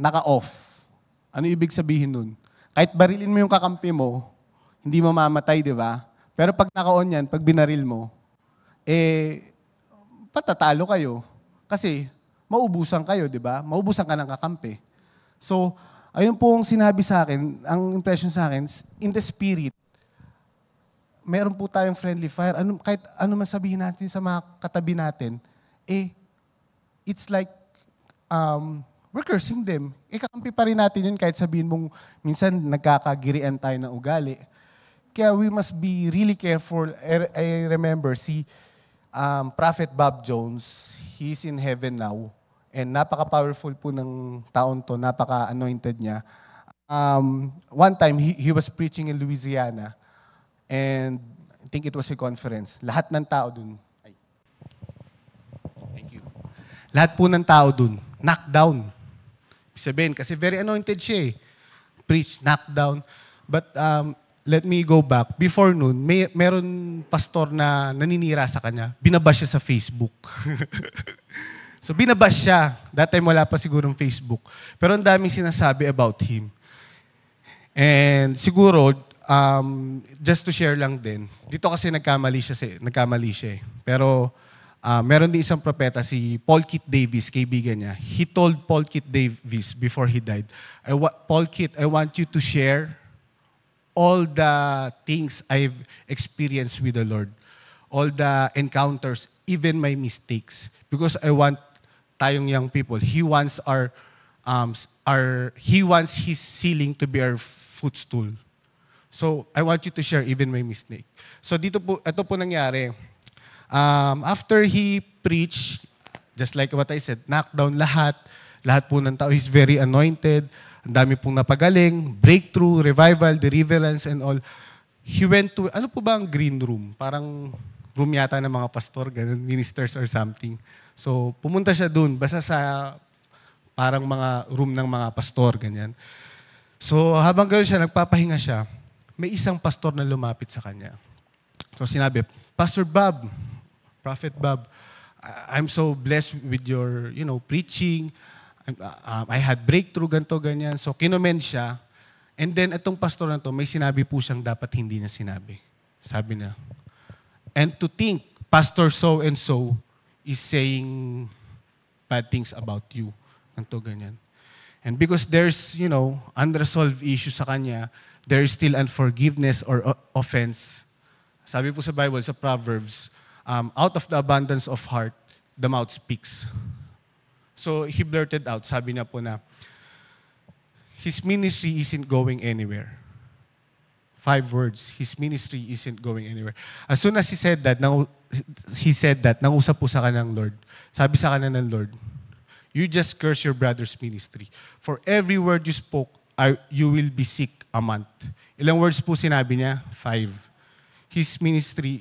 naka-off. Ano ibig sabihin nun? Kahit barilin mo yung kakampi mo, hindi mo mamatay, di ba? Pero pag naka-on yan, pag binaril mo, patatalo kayo. Kasi, maubusan kayo, di ba? Maubusan ka ng kakampi. So, ayun po ang sinabi sa akin, ang impression sa akin, in the spirit, meron po tayong friendly fire. Kahit ano man sabihin natin sa mga katabi natin, it's like, we're cursing them. Kakampi pa rin natin yun kahit sabihin mong minsan nagkakagirian tayo ng ugali. Kaya we must be really careful. I remember Prophet Bob Jones, he's in heaven now. And napaka-powerful po ng taon to, napaka-anointed niya. One time, he was preaching in Louisiana. And I think it was a conference. Lahat ng tao dun. Thank you. Lahat po ng tao dun, knockdown. Sabihin, kasi very anointed siya eh. Preach, knockdown. But let me go back. Before noon, meron pastor na naninira sa kanya. Binabash siya sa Facebook. So binabash siya. That time wala pa sigurong Facebook. Pero ang daming sinasabi about him. And siguro, just to share lang din, dito kasi nagkamali siya eh. Pero meron din isang propeta, si Paul Keith Davis, kaibigan niya. He told Paul Keith Davis before he died, Paul Keith, I want you to share all the things I've experienced with the Lord. All the encounters, even my mistakes. Because I want tayong young people, He wants He wants His ceiling to be our footstool. So, I want you to share even my mistake. So, ito po nangyari. After he preached, just like what I said, knockdown lahat po ng tao, he's very anointed, ang dami pong napagaling, breakthrough, revival, deliverance, and all. He went to, ano po ba ang green room? Parang room yata ng mga pastor, ganun, ministers or something. So, pumunta siya dun, basta sa parang mga room ng mga pastor, ganyan. So, habang gano'n siya, nagpapahinga siya, may isang pastor na lumapit sa kanya. So sinabi, Pastor Bob, Prophet Bob, I'm so blessed with your, preaching. I had breakthrough, ganito, ganyan. So kinommend siya. And then itong pastor na to, may sinabi po siyang dapat hindi niya sinabi. Sabi niya, and to think, Pastor so-and-so is saying bad things about you. Ganito, ganyan. And because there's, unresolved issue sa kanya, there is still unforgiveness or offense. Sabi po sa Bible, sa Proverbs, out of the abundance of heart, the mouth speaks. So he blurted out, sabi niya po na, his ministry isn't going anywhere. 5 words, his ministry isn't going anywhere. As soon as he said that, nangusap po sa kanyang Lord. Sabi sa kanya ng Lord, you just curse your brother's ministry. For every word you spoke, you will be sick a month. Ilang words po sinabi niya? 5. His ministry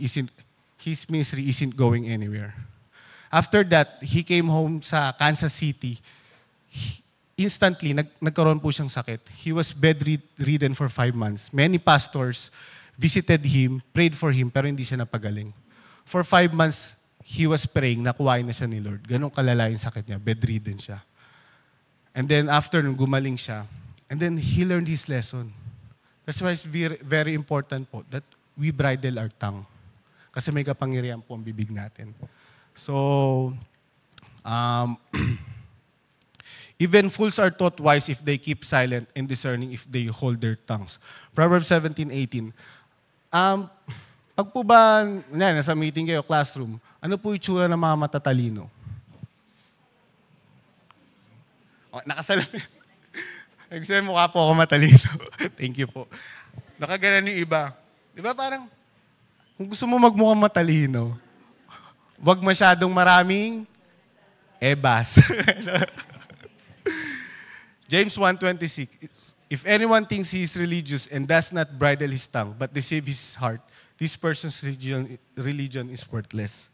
isn't going anywhere. After that, he came home sa Kansas City. Instantly, nagkaroon po siyang sakit. He was bedridden for 5 months. Many pastors visited him, prayed for him, pero hindi siya napagaling. For 5 months, he was praying, nakuhain na siya ni Lord. Ganong kalala yung sakit niya, bedridden siya. And then after, nung gumaling siya, and then he learned his lesson. That's why it's very, very important po that we bridle our tongue. Kasi may kapangyarihan po ang bibig natin. So, even fools are taught wise if they keep silent, and discerning if they hold their tongues. Proverbs 17:18. Pag po ba, nasa meeting kayo, classroom, ano po itsura ng mga matatalino? Nakasalamin. Kasi mukha po ako matalino. Thank you po. Nakaganan yung iba. Di ba parang, kung gusto mo magmukhang matalino, wag masyadong maraming ebas. James 1:26. If anyone thinks he is religious and does not bridle his tongue, but deceive his heart, this person's religion is worthless.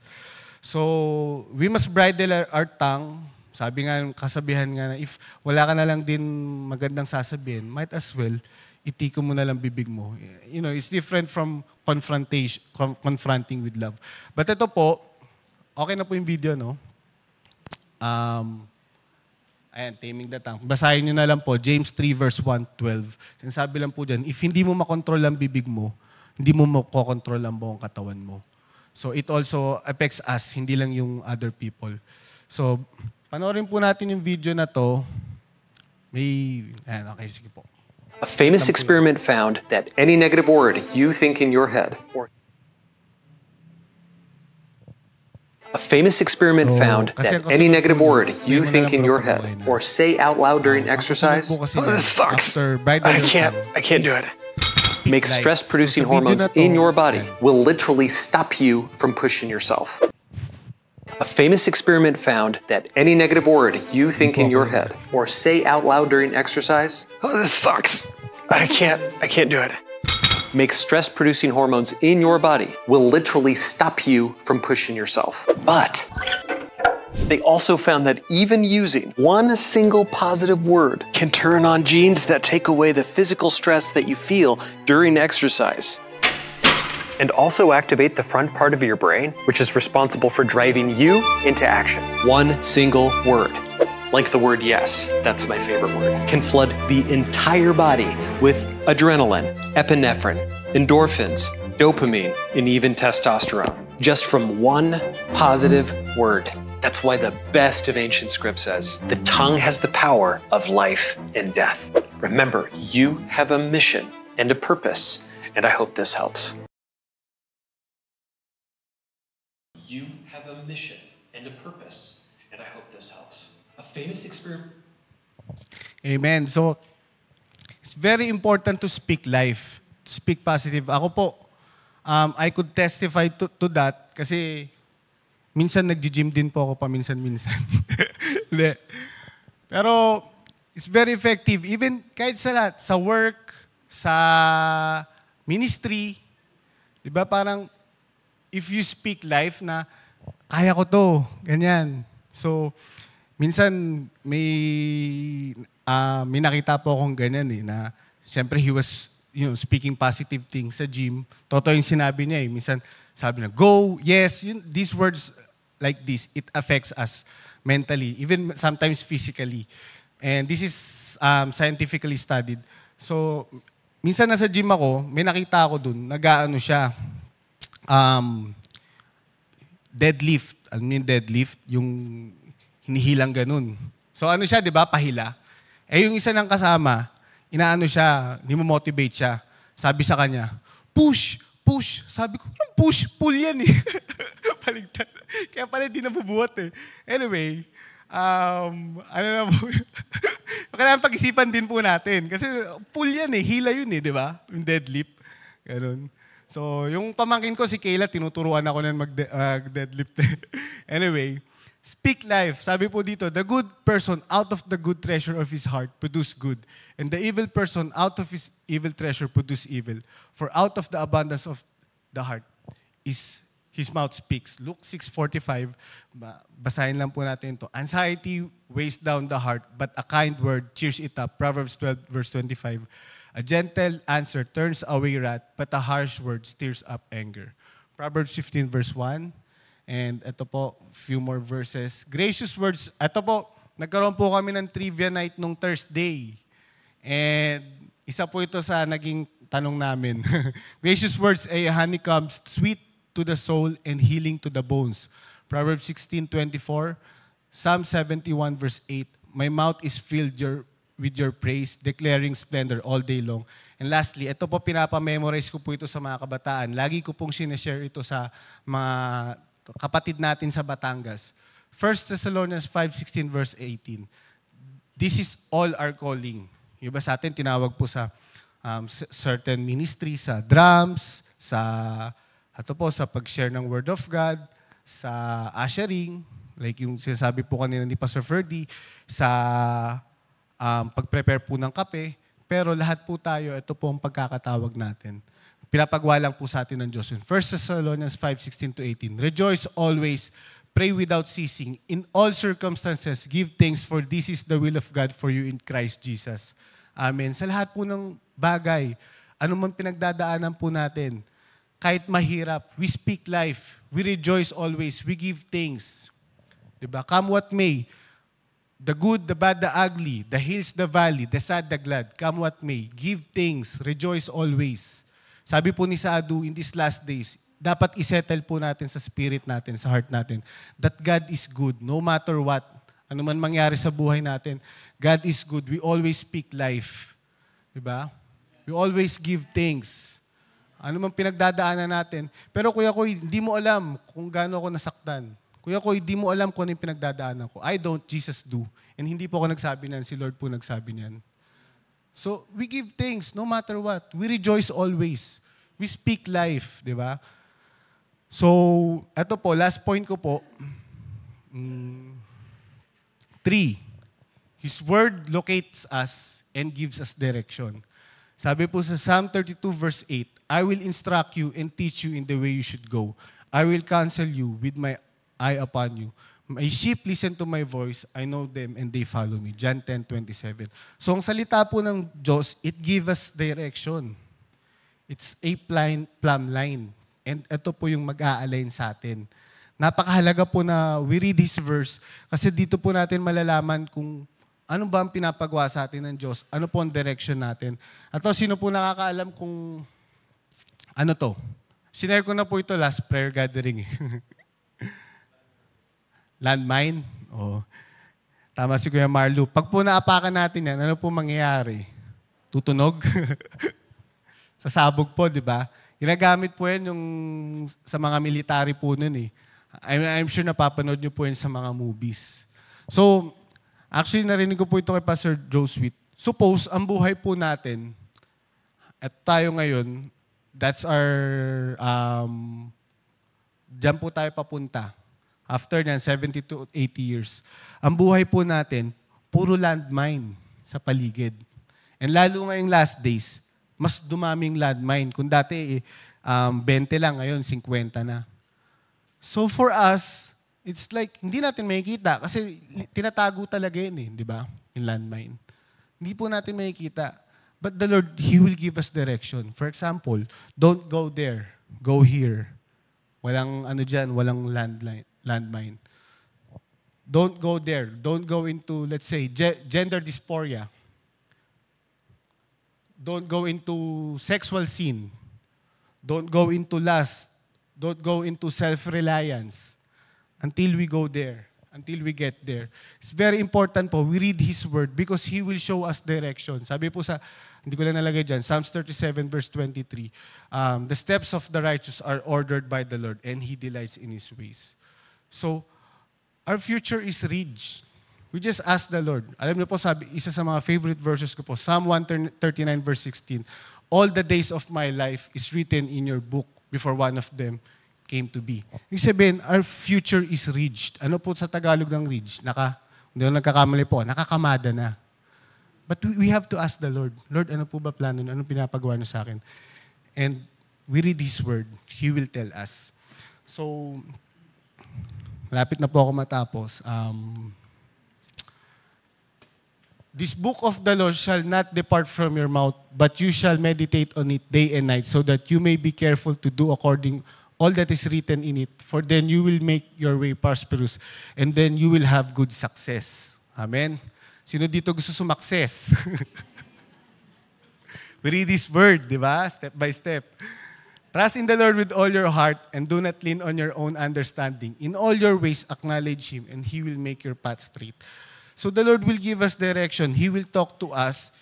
So, we must bridle our tongue. Sabi nga, kasabihan nga na, if wala ka na lang din magandang sasabihin, might as well, itiko mo na lang bibig mo. It's different from confronting with love. But ito po, okay na po yung video, no? Ayan, taming the tongue. Basahin nyo na lang po, James 3 verse 1:12. Sinasabi lang po dyan, if hindi mo makontrol ang bibig mo, hindi mo makokontrol ang buong katawan mo. So it also affects us, hindi lang yung other people. So, panoorin po natin yung video na to. Ayan, okay, sige po. A famous experiment found that any negative word you think in your head, found that any negative word you think in your head or say out loud during exercise This sucks. I can't do it. makes stress-producing hormones in your body will literally stop you from pushing yourself. A famous experiment found that any negative word you think in your head or say out loud during exercise This sucks. I can't do it. makes stress-producing hormones in your body will literally stop you from pushing yourself. But they also found that even using one single positive word can turn on genes that take away the physical stress that you feel during exercise. And also activate the front part of your brain, which is responsible for driving you into action. One single word, like the word yes, that's my favorite word, can flood the entire body with adrenaline, epinephrine, endorphins, dopamine, and even testosterone, just from one positive word. That's why the best of ancient script says, the tongue has the power of life and death. Remember, you have a mission and a purpose, and I hope this helps. You have a mission and a purpose, and I hope this helps. A famous experiment. Amen. So, it's very important to speak life, to speak positive. Ako po, I could testify to that kasi minsan nag-gym din po ako paminsan-minsan. Hindi. Pero, it's very effective. Even kahit sa lahat, sa work, sa ministry, di ba parang if you speak life na kaya ko to, ganyan. So, minsan may nakita po akong ganyan na siyempre he was speaking positive things sa gym. Totoo yung sinabi niya minsan sabi na, go, yes, these words like this, it affects us mentally, even sometimes physically. And this is scientifically studied. So, minsan nasa gym ako, may nakita ako dun, nag-aano siya, deadlift. Alam niyo yung deadlift? Yung hinihilang ganun. So ano siya, di ba? Pahila. Yung isa ng kasama, inaano siya, motivate siya. Sabi sa kanya, push, push. Sabi ko, push, pull yan eh. Paligtad. Kaya pala di nabubuhat eh. Anyway, ano na po, kailangan pag-isipan din po natin. Kasi pull yan eh, hila yun eh, di ba? Yung deadlift. Ganun. So, yung pamangkin ko, si Kayla, tinuturuan ako na mag-deadlift. Anyway, speak life. Sabi po dito, the good person out of the good treasure of his heart produce good. And the evil person out of his evil treasure produce evil. For out of the abundance of the heart his mouth speaks. Luke 6:45, basahin lang po natin ito. Anxiety weighs down the heart, but a kind word cheers it up. Proverbs 12 verse 25. A gentle answer turns away wrath, but a harsh word stirs up anger. Proverbs 15 verse 1. And ito po, few more verses. Gracious words. Ito po, nagkaroon po kami ng trivia night nung Thursday. And isa po ito sa naging tanong namin. Gracious words ay honeycomb, sweet to the soul and healing to the bones. Proverbs 16:24. Psalm 71 verse 8. My mouth is filled with your praise, declaring splendor all day long. And lastly, ito po pinapamemorize ko po ito sa mga kabataan. Lagi ko pong sinashare ito sa mga kapatid natin sa Batangas. 1 Thessalonians 5:16 verse 18. This is all our calling. Yung iba sa atin, tinawag po sa certain ministry, sa drums, sa pag-share ng Word of God, sa ushering, like yung sinasabi po kanina ni Pastor Ferdy, sa pag-prepare po ng kape, pero lahat po tayo, ito po ang pagkakatawag natin. Pinapagwalang po sa atin ng Diyos. 1 Thessalonians 5:16-18. Rejoice always, pray without ceasing. In all circumstances, give thanks for this is the will of God for you in Christ Jesus. Amen. Sa lahat po ng bagay, anumang pinagdadaanan po natin, kahit mahirap, we speak life. We rejoice always. We give thanks. Diba? Come what may. The good, the bad, the ugly, the hills, the valley, the sad, the glad. Come what may. Give thanks. Rejoice always. Sabi po ni Sadu, in these last days, dapat isettle po natin sa spirit natin, sa heart natin, that God is good, no matter what. Ano man mangyari sa buhay natin, God is good. We always speak life. Diba? We always give thanks. Ano man pinagdadaanan natin. Pero Kuya Koy, hindi mo alam kung gaano ako nasaktan. Kuya Koy, hindi mo alam kung ano yung pinagdadaanan ko. I don't, Jesus do. And hindi po ako nagsabi niyan, si Lord po nagsabi niyan. So, we give thanks no matter what. We rejoice always. We speak life, di ba? So, eto po, last point ko po. 3. His word locates us and gives us direction. Sabi po sa Psalm 32 verse 8, I will instruct you and teach you in the way you should go. I will counsel you with my eye upon you. My sheep listen to my voice, I know them and they follow me. John 10:27. So ang salita po ng Diyos, it gives us direction. It's a plumb line. And ito po yung mag-a-align sa atin. Napakahalaga po na we read this verse kasi dito po natin malalaman kung ano ba ang pinapagawa sa atin ng Diyos, ano po ang direction natin. At sino po nakakaalam kung ano to? Sinare ko na po ito last prayer gathering. Landmine? Oh. Tama si Kuya Marlo. Pag po naapakan natin yan, ano po mangyayari? Tutunog? Sasabog po, di ba? Ginagamit po yan yung sa mga military po nun eh. I'm sure napapanood nyo po yan sa mga movies. So, actually narinig ko po ito kay Pastor Joe Sweet. Suppose, ang buhay po natin, at tayo ngayon, that's our, dyan po tayo papunta. After nyan, 70 to 80 years. Ang buhay po natin, puro landmine sa paligid. And lalo ngayong last days, mas dumaming landmine. Kung dati 20 lang, ngayon 50 na. So for us, it's like, hindi natin makikita kasi tinatago talaga yun eh, di ba? Yung landmine. Hindi po natin makikita. But the Lord, He will give us direction. For example, don't go there, go here. Walang ano dyan, walang landmine. Don't go there. Don't go into, let's say, gender dysphoria. Don't go into sexual sin. Don't go into lust. Don't go into self-reliance until we go there, until we get there. It's very important po, we read His Word because He will show us direction. Sabi po sa, hindi ko lang nalagay dyan, Psalms 37 verse 23, the steps of the righteous are ordered by the Lord and He delights in His ways. So, our future is rich. We just ask the Lord. Alam niyo po, sabi, isa sa mga favorite verses ko po, Psalm 139 verse 16, all the days of my life is written in your book before one of them came to be. Ibig sabihin, our future is reached. Ano po sa Tagalog ng reached? Hindi ako nagkakamali po, nakakamada na. But we have to ask the Lord, Lord, ano po ba plano? Anong pinapagawa niyo sa akin? And we read His Word. He will tell us. So, malapit na po ako matapos. This book of the law shall not depart from your mouth, but you shall meditate on it day and night, so that you may be careful to do according all that is written in it. For then you will make your way prosperous, and then you will have good success. Amen? Sino dito gusto sumakses? We read this word, di ba? Step by step. Trust in the Lord with all your heart, and do not lean on your own understanding. In all your ways acknowledge Him, and He will make your path straight. So the Lord will give us direction. He will talk to us.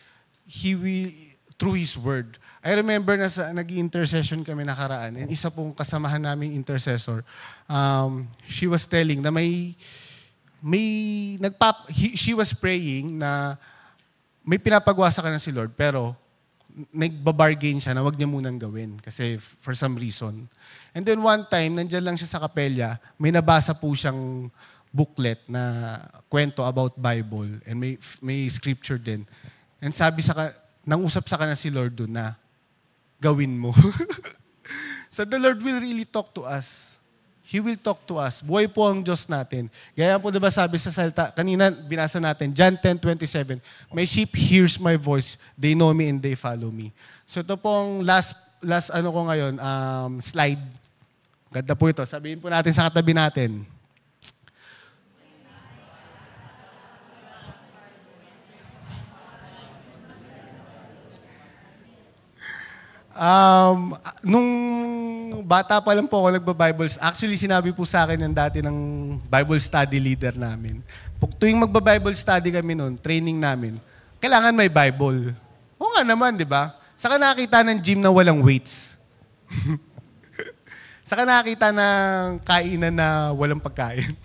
He will, through His Word. I remember na nag-intercession kami nakaraan, and isa pong kasamahan naming intercessor, she was telling na she was praying na may pinapagawa sa kanya si Lord, pero nagbabargain siya na wag niya munang gawin kasi for some reason. And then one time, nandiyan lang siya sa kapelya, may nabasa po siyang booklet na kwento about Bible and may scripture din. And nangusap sa kanya si Lord doon na gawin mo. So the Lord will really talk to us. He will talk to us. Buhay po ang Diyos natin. Gaya po diba sabi sa salita, kanina binasa natin, John 10:27, my sheep hears my voice, they know me and they follow me. So ito po ang last last ano ko ngayon, slide. Ganda po ito. Sabihin po natin sa katabi natin. Nung bata pa lang po ako nagba-Bibles, actually sinabi po sa akin ng dati ng Bible study leader namin. Tuwing magba-Bible study kami noon, training namin, kailangan may Bible. Oo nga naman, di ba? Saka nakakita ng gym na walang weights. Saka nakakita ng kainan na walang pagkain.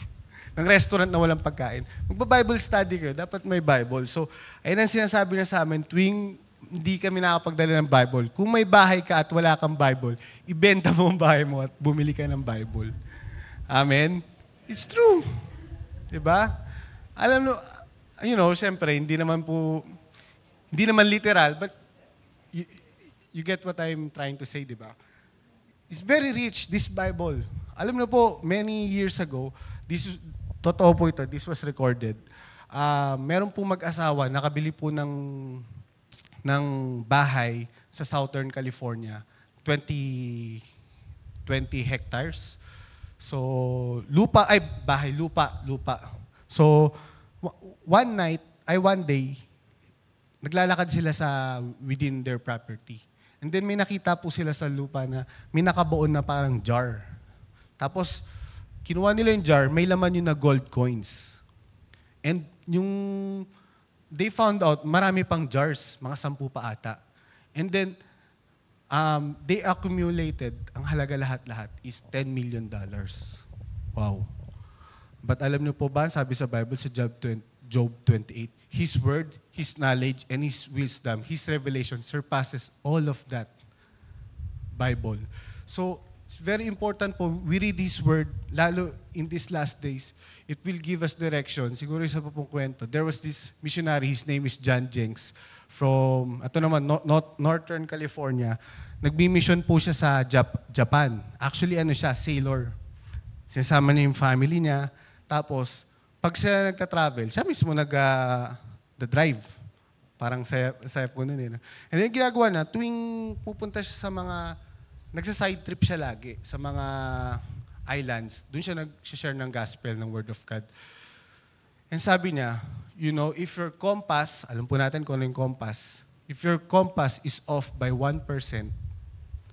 Ng restaurant na walang pagkain. Magba-Bible study kayo, dapat may Bible. So, ayun ang sinasabi niya sa amin, tuwing hindi kami nakapagdala ng Bible. Kung may bahay ka at wala kang Bible, ibenta mo ang bahay mo at bumili ka ng Bible. Amen? It's true. Diba? Alam mo, syempre, hindi naman literal, but you get what I'm trying to say, diba? It's very rich, this Bible. Alam mo po, many years ago, totoo po ito, this was recorded. Meron po mag-asawa, nakabili po ng bahay sa Southern California, 20 hectares. So, lupa. So, one day, naglalakad sila within their property. And then may nakita po sila sa lupa na may nakabuon na parang jar. Tapos, kinuha nila yung jar, may laman yun na gold coins. And they found out marami pang jars, mga 10 pa ata. And then, they accumulated, ang halaga lahat-lahat is $10 million. Wow. But alam niyo po ba, sabi sa Bible sa Job 28, His word, His knowledge, and His wisdom, His revelation surpasses all of that Bible. So, it's very important po, we read His word, lalo in these last days, it will give us direction. Siguro isa pa pong kwento. There was this missionary, his name is John Jenks, from, Northern California. Nagbi-mission po siya sa Japan. Actually, sailor. Sinasama niya yung family niya. Tapos, pag siya nagta-travel, siya mismo nag-drive. Parang saya po nun. And then ginagawa na, tuwing pupunta siya sa nagsa-side trip siya lagi sa mga islands. Doon siya nag-share ng gospel, ng word of God. And sabi niya, if your compass, alam po natin kung ano yung compass, if your compass is off by 1%,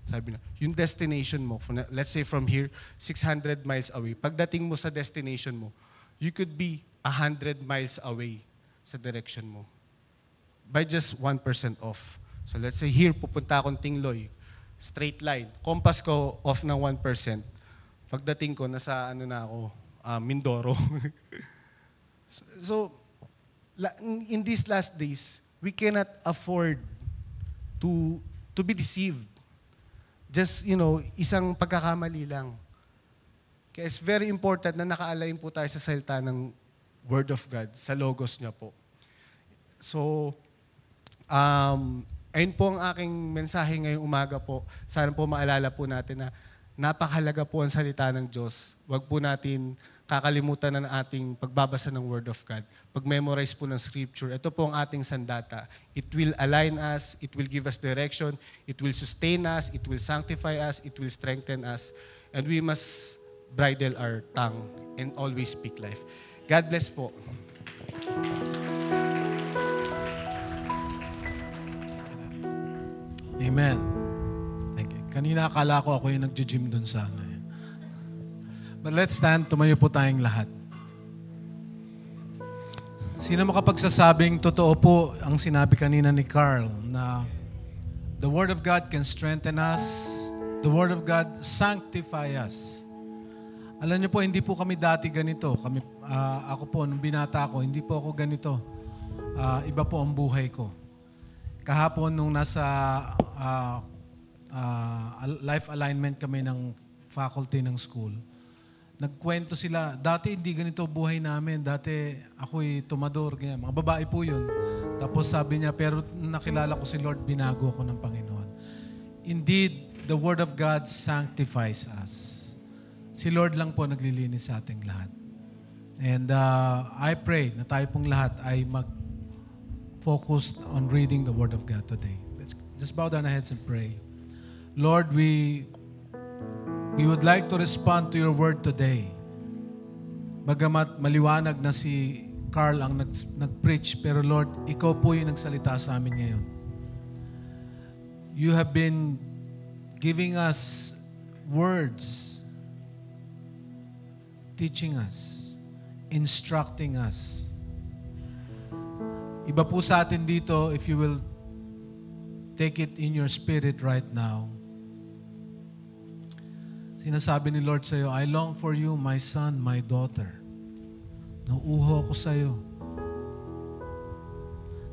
sabi niya, yung destination mo, let's say from here, 600 miles away, pagdating mo sa destination mo, you could be 100 miles away sa direction mo. By just 1% off. So let's say here, pupunta akong Tingloy, straight line. Compass ko off ng 1%. Pagdating ko, nasa Mindoro. So, in these last days, we cannot afford to be deceived. Just, isang pagkakamali lang. Kaya it's very important na naka-align po tayo sa salita ng Word of God, sa logos niya po. So, ayun po ang aking mensahe ngayong umaga po. Sana po maalala po natin na napakahalaga po ang salita ng Diyos. Huwag po natin kakalimutan na ating pagbabasa ng Word of God. Pag-memorize po ng Scripture. Ito po ang ating sandata. It will align us, it will give us direction, it will sustain us, it will sanctify us, it will strengthen us, and we must bridle our tongue and always speak life. God bless po. Amen. Thank you. Kanina akala ko ako yung nagja-gym dun sa But let's stand, tumayo po tayong lahat. Sino makapagsasabing totoo po ang sinabi kanina ni Carl na the Word of God can strengthen us, the Word of God sanctify us. Alam niyo po, hindi po kami dati ganito. Ako po, nung binata ako, hindi po ako ganito. Iba po ang buhay ko. Kahapon, nung nasa life alignment kami ng faculty ng school, nagkwento sila, dati hindi ganito buhay namin. Dati ako'y tumador, ganyan. Mga babae po yun. Tapos sabi niya, pero nakilala ko si Lord, binago ako ng Panginoon. Indeed, the Word of God sanctifies us. Si Lord lang po naglilinis sa ating lahat. And I pray na tayo pong lahat ay mag-focus on reading the Word of God today. Let's just bow down our heads and pray. Lord, we would like to respond to your word today. Bagamat maliwanag na si Carl ang nag-preach, pero Lord, ikaw po yung nagsalita sa amin ngayon. You have been giving us words, teaching us, instructing us. Iba po sa atin dito, if you will take it in your spirit right now. Sinasabi ni Lord sa'yo, I long for you, my son, my daughter. Nauuho ko sa'yo.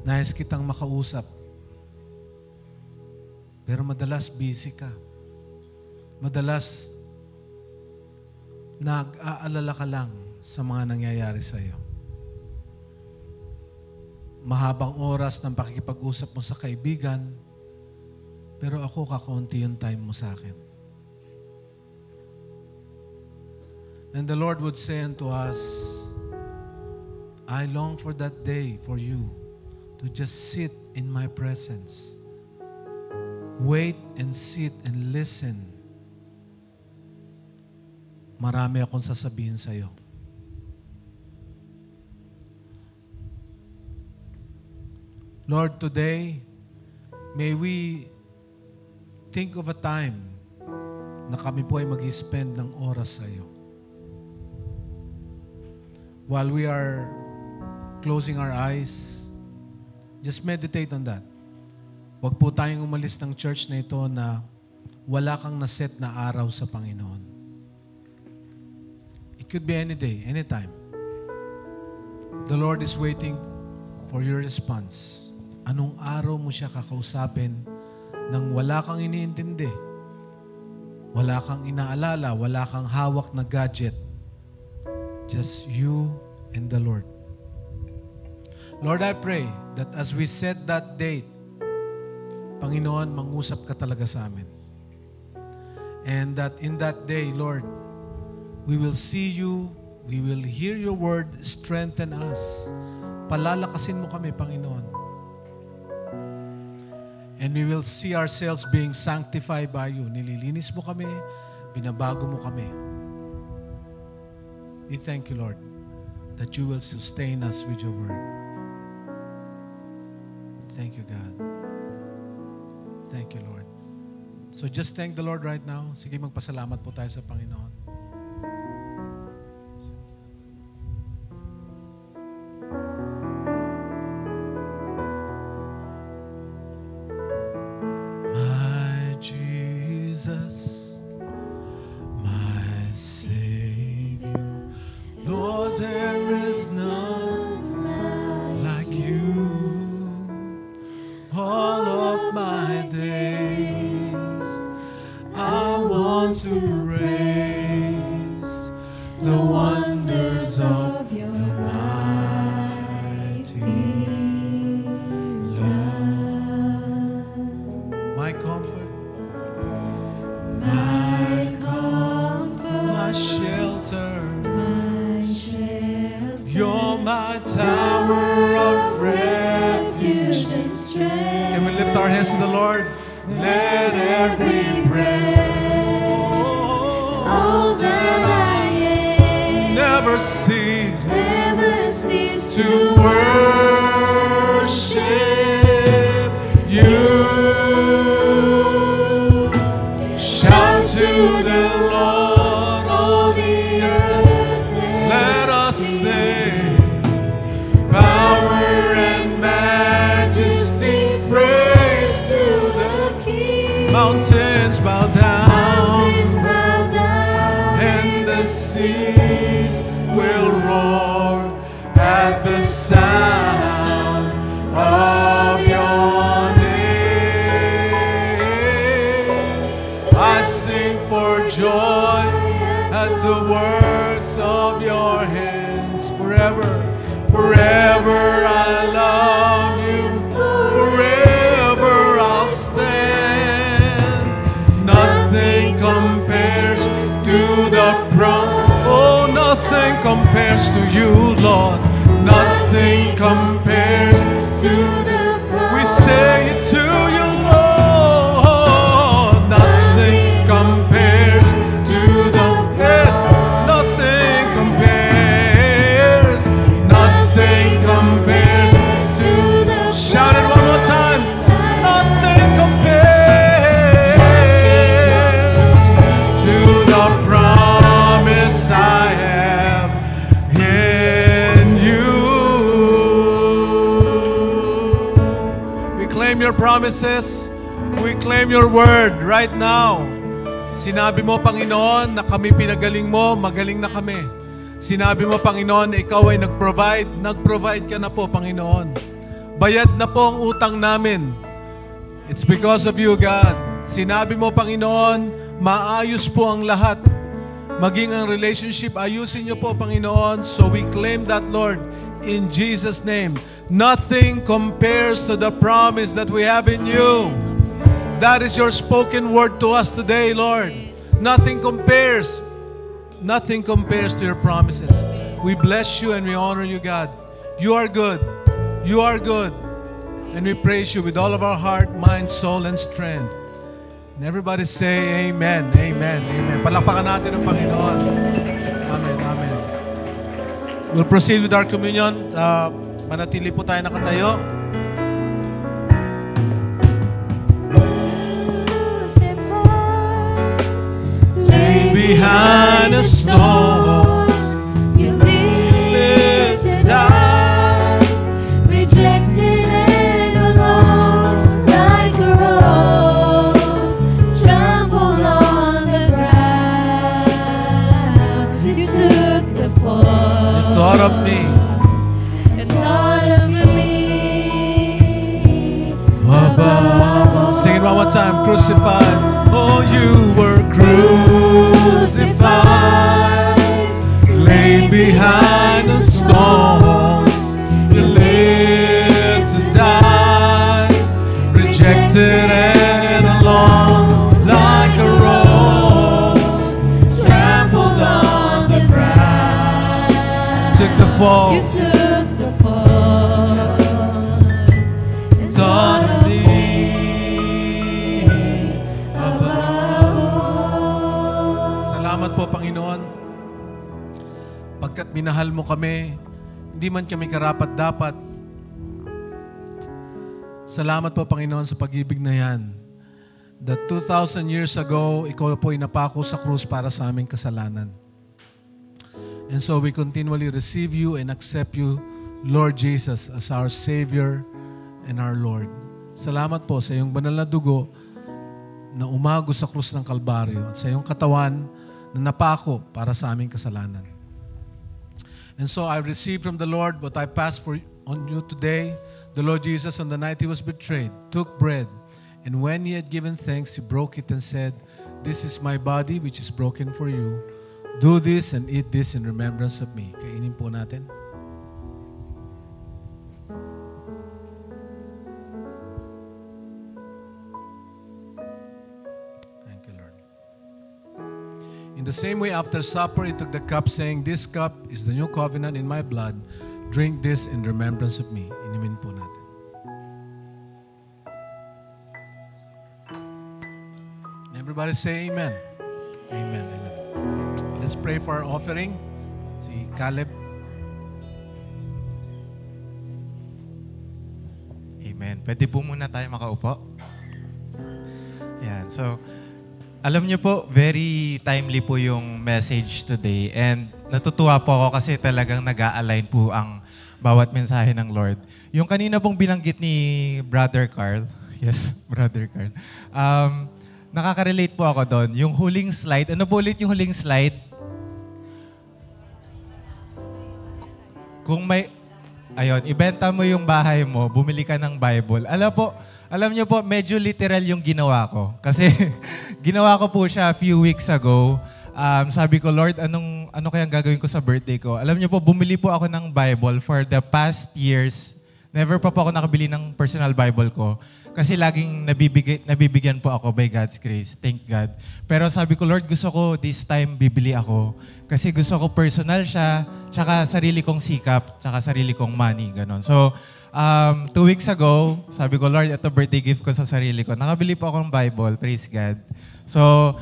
Nais kitang makausap. Pero madalas busy ka. Madalas nag-aalala ka lang sa mga nangyayari sa'yo. Mahabang oras ng pakikipag-usap mo sa kaibigan, pero ako kakaunti yung time mo sa akin. And the Lord would say unto us, I long for that day for you to just sit in my presence. Wait and sit and listen. Marami akong sasabihin sa'yo. Lord, today, may we think of a time na kami po ay mag-spend ng oras sa iyo. While we are closing our eyes, just meditate on that. Huwag po tayong umalis ng church na ito na wala kang naset na araw sa Panginoon. It could be any day, anytime. The Lord is waiting for your response. Anong araw mo siya kakausapin nang wala kang iniintindi, wala kang inaalala, wala kang hawak na gadget. Just you and the Lord. Lord, I pray that as we set that date, Panginoon, mangusap ka talaga sa amin. And that in that day, Lord, we will see you, we will hear your word, strengthen us. Palalakasin mo kami, Panginoon. And we will see ourselves being sanctified by you. Nililinis mo kami, binabago mo kami. We thank you, Lord, that you will sustain us with your word. Thank you, God. Thank you, Lord. So just thank the Lord right now. Sige, magpasalamat po tayo sa Panginoon. Compares to you, Lord. Nothing compares to the promise. We say it to you, Lord. Nothing promises. We claim your word right now. Sinabi mo, Panginoon, na kami pinagaling mo, magaling na kami. Sinabi mo, Panginoon, na ikaw ay nag-provide. Nag-provide ka na po, Panginoon. Bayad na po ang utang namin. It's because of you, God. Sinabi mo, Panginoon, maayos po ang lahat. Maging ang relationship, ayusin niyo po, Panginoon. So we claim that, Lord, in Jesus' name. Nothing compares to the promise that we have in you. That is your spoken word to us today, Lord. Nothing compares. Nothing compares to your promises. We bless you and we honor you, God. You are good. You are good. And we praise you with all of our heart, mind, soul, and strength. And everybody say amen, amen, amen. Palakpakan natin ang Panginoon. Amen, amen. We'll proceed with our communion. Manatili po tayo nakatayo. Lay behind a stone, You live to die, rejected and alone, like a rose trampled on the ground. You took the fall. You thought of me. Sing it one more time. Crucified. Oh, you were crucified, laid behind a stone. You lived to die, rejected and alone, like a rose trampled on the ground. Took the fall. You took the fall. Thought of me. Salamat po, Panginoon. Pagkat minahal mo kami, hindi man kami karapat-dapat. Salamat po, Panginoon, sa pag-ibig na yan. That 2,000 years ago, ikaw po ay napako sa krus para sa aming kasalanan. And so we continually receive you and accept you, Lord Jesus, as our Savior and our Lord. Salamat po sa iyong banal na dugo na umago sa krus ng Kalbaryo at sa iyong katawan na napako para sa aming kasalanan. And so I received from the Lord what I passed on you today. The Lord Jesus, on the night He was betrayed, took bread, and when He had given thanks, He broke it and said, "This is my body which is broken for you. Do this and eat this in remembrance of me." Kainin po natin. In the same way, after supper, He took the cup, saying, "This cup is the new covenant in my blood. Drink this in remembrance of me." Inumin po natin. And everybody say amen. Amen, amen. Let's pray for our offering. Si Caleb. Amen. Pwede po muna tayo makaupo. Yan. So, alam niyo po, very timely po yung message today. And natutuwa po ako kasi talagang nag-a-align po ang bawat mensahe ng Lord. Yung kanina pong binanggit ni Brother Carl, yes, Brother Carl, nakaka-relate po ako doon. Yung huling slide, ano po ulit yung huling slide? Kung may, ayun, ibenta mo yung bahay mo, bumili ka ng Bible. Alam niyo po, medyo literal yung ginawa ko. Kasi ginawa ko po siya a few weeks ago. Sabi ko, Lord, ano kayang gagawin ko sa birthday ko? Alam niyo po, bumili po ako ng Bible for the past years. Never pa po ako nakabili ng personal Bible ko. Kasi laging nabibigyan po ako by God's grace. Thank God. Pero sabi ko, Lord, gusto ko this time bibili ako. Kasi gusto ko personal siya, tsaka sarili kong sikap, tsaka sarili kong money. Ganon. So, 2 weeks ago, sabi ko, Lord, ito birthday gift ko sa sarili ko. Nakabili po ako ng Bible. Praise God. So,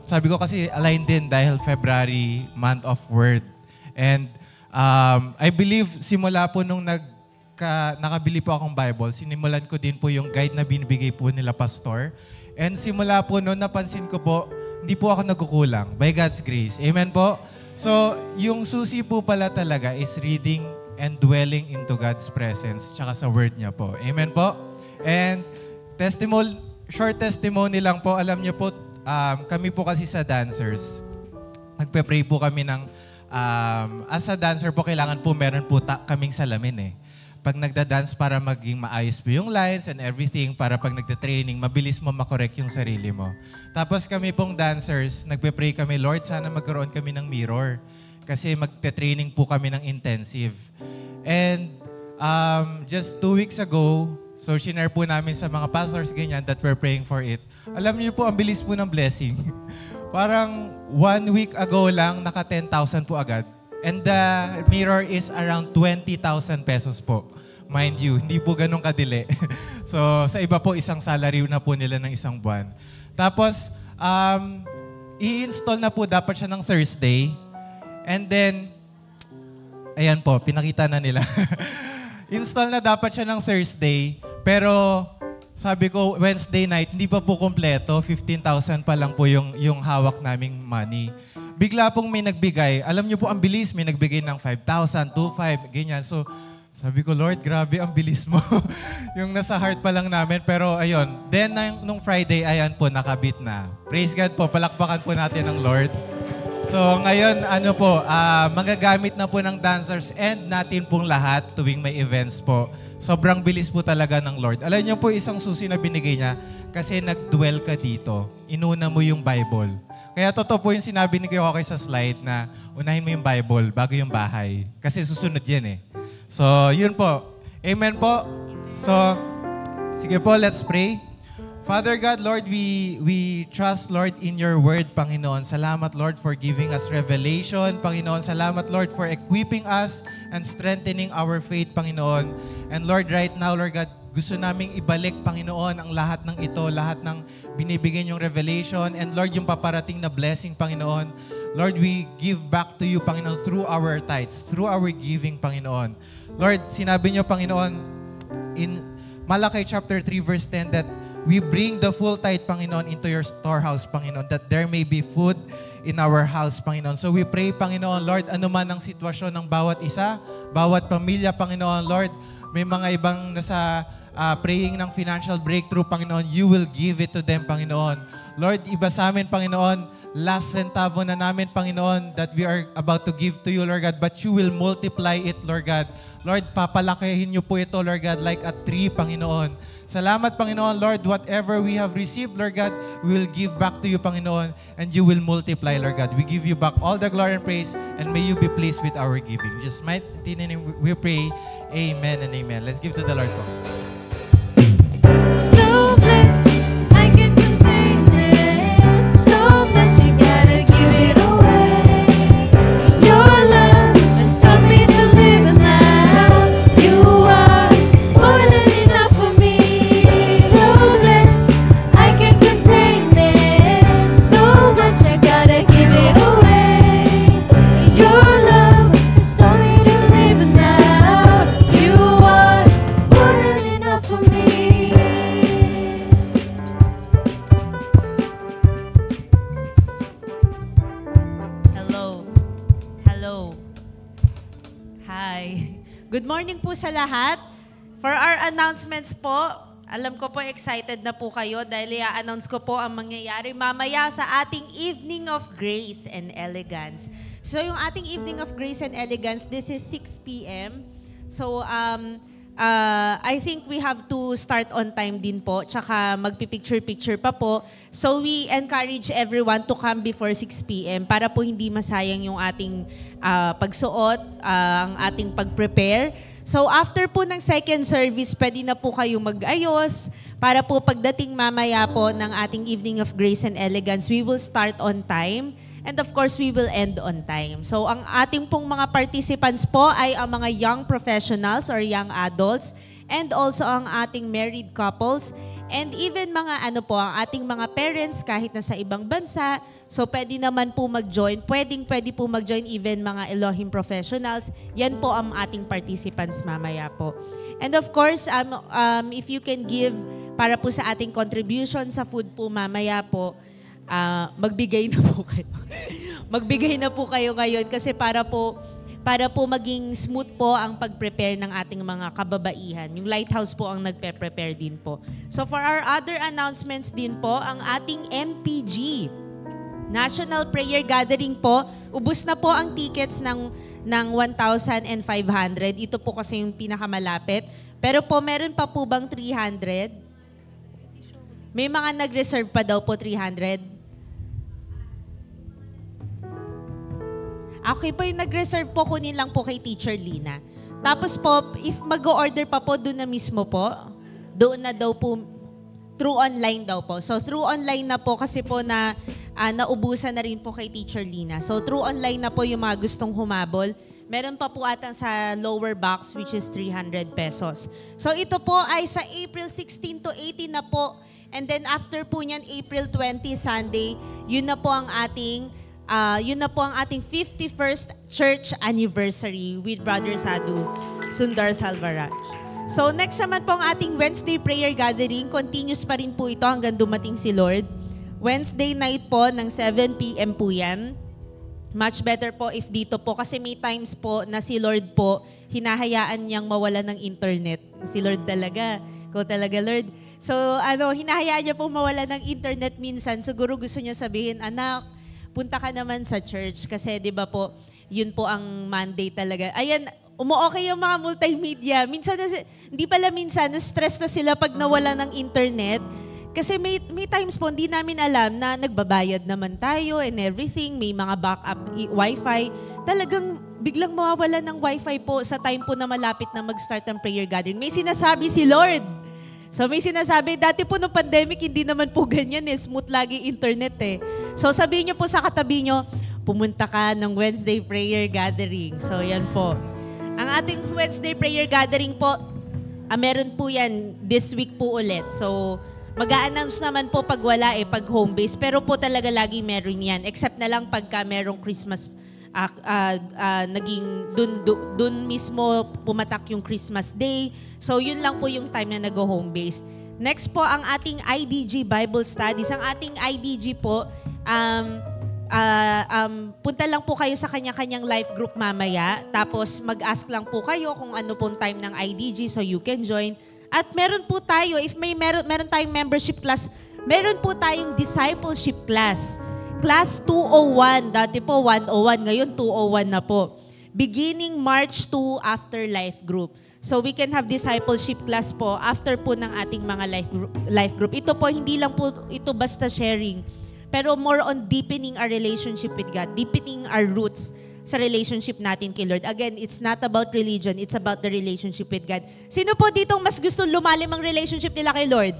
sabi ko kasi aligned din dahil February, month of word. And I believe simula po nung nakabili po akong Bible, sinimulan ko din po yung guide na binibigay po nila pastor. And simula po noon, napansin ko po, hindi po ako nagkukulang by God's grace. Amen po? So, yung susi po pala talaga is reading and dwelling into God's presence tsaka sa word niya po. Amen po? And short testimony lang po, alam niyo po, kami po kasi sa dancers, nagpe-pray po kami ng, as a dancer po, kailangan po meron po kaming salamin eh. Pag nagda-dance para maging maayos po yung lines and everything, para pag nagda-training, mabilis mo makorek yung sarili mo. Tapos kami pong dancers, nagpe-pray kami, Lord, sana magkaroon kami ng mirror. Kasi magte-training po kami ng intensive. And just 2 weeks ago, so shinare po namin sa mga pastors, ganyan, that we're praying for it. Alam niyo po, ang bilis po ng blessing. Parang 1 week ago lang, naka 10,000 po agad. And the mirror is around 20,000 pesos po. Mind you, hindi po ganun kadili. So, sa iba po, isang salary na po nila ng isang buwan. Tapos, i-install na po dapat siya ng Thursday. And then, ayan po, pinakita na nila. Install na dapat siya ng Thursday. Pero, sabi ko, Wednesday night, hindi pa po kompleto. 15,000 pa lang po yung hawak naming money. Bigla pong may nagbigay. Alam niyo po, ang bilis. May nagbigay ng 5,000, 2,500, ganyan. So, sabi ko, Lord, grabe, ang bilis mo. Yung nasa heart pa lang namin. Pero, ayun. Then, nung Friday, ayan po, nakabit na. Praise God po. Palakpakan po natin ng Lord. So, ngayon, magagamit na po ng dancers and natin pong lahat tuwing may events po. Sobrang bilis po talaga ng Lord. Alam niyo po, isang susi na binigay niya kasi nag-dwell ka dito. Inuna mo yung Bible. Kaya totoo po yung sinabi ni Kuya Kokoy sa slide na unahin mo yung Bible bago yung bahay. Kasi susunod yan eh. So, yun po. Amen po. So, sige po, let's pray. Father God, Lord, we trust, Lord, in your word, Panginoon. Salamat, Lord, for giving us revelation, Panginoon. Salamat, Lord, for equipping us and strengthening our faith, Panginoon. And Lord, right now, Lord God, gusto naming ibalik, Panginoon, ang lahat ng ito, lahat ng binibigyan yung revelation, and Lord, yung paparating na blessing, Panginoon. Lord, we give back to you, Panginoon, through our tithes, through our giving, Panginoon. Lord, sinabi niyo, Panginoon, in Malachi chapter 3, verse 10, that we bring the full tithe, Panginoon, into your storehouse, Panginoon, that there may be food in our house, Panginoon. So we pray, Panginoon, Lord, anuman ang sitwasyon ng bawat isa, bawat pamilya, Panginoon, Lord, may mga ibang nasa praying ng financial breakthrough, Panginoon, you will give it to them, Panginoon. Lord, iba sa amin, Panginoon, last centavo na namin, Panginoon, that we are about to give to you, Lord God, but you will multiply it, Lord God. Lord, papalakihin niyo po ito, Lord God, like a tree, Panginoon. Salamat, Panginoon, Lord, whatever we have received, Lord God, we will give back to you, Panginoon, and you will multiply, Lord God. We give you back all the glory and praise, and may you be pleased with our giving. Just might, we pray, amen and amen. Let's give to the Lord. So blessed, I get to sing this. So blessed, you gotta give it away. Your love has taught me to live now. You are more than enough for me. So blessed, I can contain this. So blessed, I gotta give it away. Your love has taught me to live now. You are more than enough for me. Hello. Hi. Good morning po sa lahat. For our announcements po, alam ko po excited na po kayo dahil i-announce ko po ang mangyayari mamaya sa ating Evening of Grace and Elegance. So yung ating Evening of Grace and Elegance, this is 6 p.m. So I think we have to start on time din po, tsaka magpipicture-picture pa po. So we encourage everyone to come before 6 p.m. para po hindi masayang yung ating pagsuot, ang ating pag-prepare. So after po ng second service, pwede na po kayo mag-ayos para po pagdating mamaya po ng ating Evening of Grace and Elegance, we will start on time. And of course, we will end on time. So ang ating pong mga participants po ay ang mga young professionals or young adults and also ang ating married couples and even mga ang ating mga parents kahit nasa ibang bansa. So pwede naman po mag-join. Pwede po mag-join even mga Elohim professionals. Yan po ang ating participants mamaya po. And of course, if you can give para po sa ating contribution sa food po mamaya po, magbigay na po kayo. Magbigay na po kayo ngayon kasi para po para po maging smooth po ang pag-prepare ng ating mga kababaihan. Yung Lighthouse po ang nagpe-prepare din po. So for our other announcements din po, ang ating NPG, National Prayer Gathering po, ubos na po ang tickets ng 1,500. Ito po kasi yung pinakamalapit. Pero po, meron pa po bang 300? May mga nag-reserve pa daw po 300. Okay po, yung nag-reserve po, kunin lang po kay Teacher Lina. Tapos po, if mag-order pa po, doon na mismo po, doon na daw po, through online daw po. So through online na po kasi po na naubusan na rin po kay Teacher Lina. So through online na po yung mga gustong humabol. Meron pa po atang sa lower box which is 300 pesos. So ito po ay sa April 16 to 18 na po. And then after po niyan, April 20 Sunday, yun na po ang ating 51st church anniversary with Brother Sadu Sundar Salvaraj. So next naman po ang ating Wednesday prayer gathering. Continuous pa rin po ito hanggang dumating si Lord. Wednesday night po ng 7 p.m. po yan. Much better po if dito po kasi may times po na si Lord po hinahayaan niyang mawala ng internet. Si Lord talaga. Ikaw talaga, Lord. So hinahayaan niya po mawala ng internet minsan. Siguro gusto niya sabihin, anak, punta ka naman sa church kasi 'di ba po, yun po ang mandate talaga. Ayan, umu-okay yung mga multimedia. Minsan hindi pala minsan na-stress na sila pag nawala ng internet. Kasi may times po hindi namin alam na nagbabayad naman tayo and everything, may mga backup wifi. Talagang biglang mawawala ng wifi po sa time po na malapit na mag-start ang prayer gathering. May sinasabi si Lord. So may sinasabi, dati po nung pandemic, hindi naman po ganyan smooth lagi internet So sabihin niyo po sa katabi niyo, pumunta ka ng Wednesday prayer gathering. So yan po. Ang ating Wednesday prayer gathering po, meron po yan this week po ulit. So mag-a-announce naman po pag wala pag home base. Pero po talaga lagi meron yan. Except na lang pagka merong Christmas naging dun mismo pumatak yung Christmas Day. So yun lang po yung time na nag-home based. Next po ang ating IDG Bible Studies. Ang ating IDG po, punta lang po kayo sa kanya-kanyang life group mamaya. Tapos mag-ask lang po kayo kung ano pong time ng IDG so you can join. At meron po tayo, if meron tayong membership class, meron po tayong discipleship class. Class 201, dati po 101, ngayon 201 na po. Beginning March 2 after life group. So we can have discipleship class po after po ng ating mga life group. Ito po, hindi lang po ito basta sharing, pero more on deepening our relationship with God, deepening our roots sa relationship natin kay Lord. Again, it's not about religion, it's about the relationship with God. Sino po ditong mas gusto lumalim ang relationship nila kay Lord?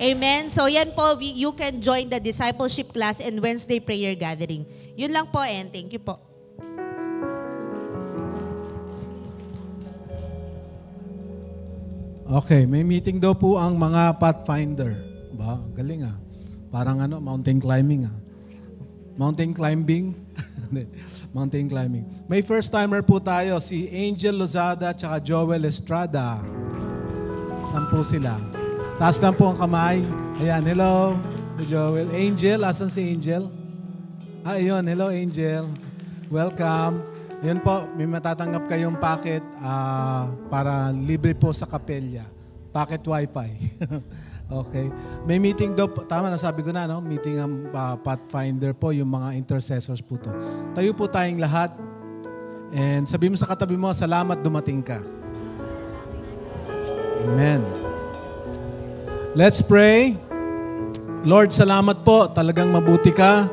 Amen. So yan po, you can join the discipleship class and Wednesday prayer gathering. Yun lang po and thank you po. Okay, may meeting daw po ang mga Pathfinder. Ba, galing Parang mountain climbing Mountain climbing? Mountain climbing. May first timer po tayo, si Angel Lozada at Joel Estrada. Saan po sila? Taas lang po ang kamay. Ayan, hello, Joel. Angel, asan si Angel? Ayun, hello Angel. Welcome. Ayun po, may matatanggap kayong packet para libre po sa kapelya. Packet wifi. Okay. May meeting daw, tama na sabi ko na, meeting ang Pathfinder po, yung mga intercessors po to. Tayo po tayong lahat. And sabi mo sa katabi mo, salamat dumating ka. Amen. Let's pray. Lord, salamat po. Talagang mabuti ka.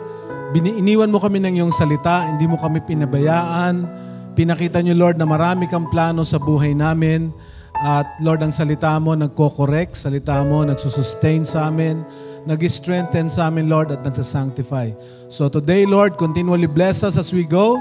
Iniwan mo kami ng iyong salita. Hindi mo kami pinabayaan. Pinakita niyo, Lord, na marami kang plano sa buhay namin. At Lord, ang salita mo nagko-correct. Salita mo nagsusustain sa amin. Nag-strengthen sa amin, Lord, at nagsasanctify. So today, Lord, continually bless us as we go.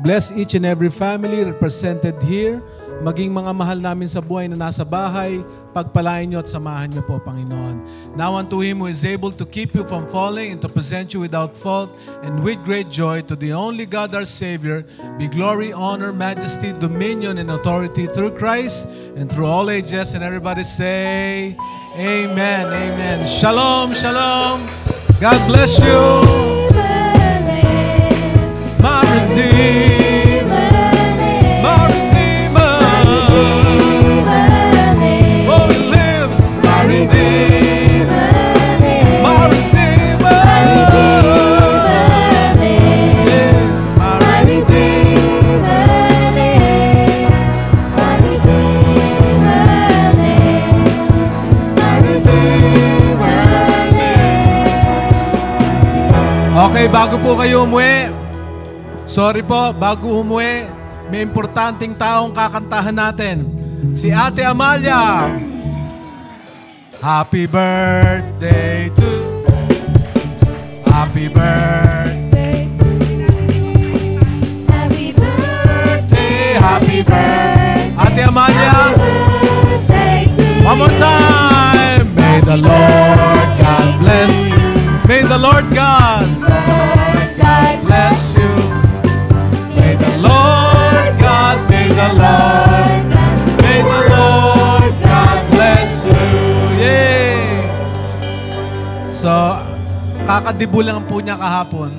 Bless each and every family represented here. Maging mga mahal namin sa buhay na nasa bahay, pagpalain niyo at samahan niyo po, Panginoon. Now unto Him who is able to keep you from falling and to present you without fault and with great joy to the only God our Savior, be glory, honor, majesty, dominion, and authority through Christ and through all ages. And everybody say, Amen, Amen. Shalom, Shalom. God bless you. My Redeemer. Okay, bago po kayo umuwi, sorry po, bago umuwi, may importanteng taong kakantahan natin. Si Ate Amalia. Happy birthday to Happy birthday to Happy birthday, happy birthday. Ate Amalia. One more time. May the Lord God bless. May the Lord God bless you. May the Lord God, may the Lord God bless you. Yay! So, kakadibo lang po niya kahapon.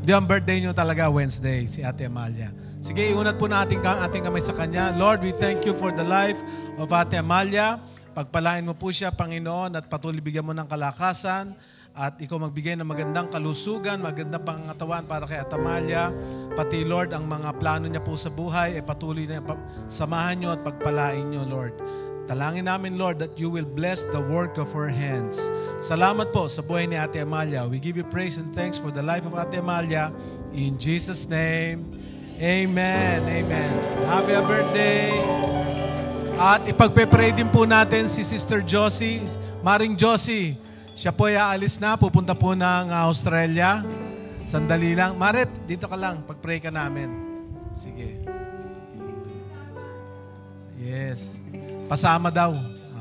Di ang birthday niyo talaga Wednesday, si Ate Amalia. Sige, iunat po na ating kamay sa Kanya. Lord, we thank you for the life of Ate Amalia. Pagpalain mo po siya, Panginoon, at patuloy bigyan mo ng kalakasan. At ikaw magbigay ng magandang kalusugan, magandang pangangatawan para kay Ate Amalia. Pati, Lord, ang mga plano niya po sa buhay, patuloy na samahan niyo at pagpalain niyo, Lord. Talangin namin, Lord, that you will bless the work of her hands. Salamat po sa buhay ni Ate Amalia. We give you praise and thanks for the life of Ate Amalia. In Jesus' name, amen. Amen. Happy birthday. At ipagpe-pray din po natin si Sister Josie, Maring Josie. Siya po ay aalis na, pupunta po ng Australia. Sandali lang. Maret, dito ka lang, pag-pray ka namin. Sige. Yes. Pasama daw.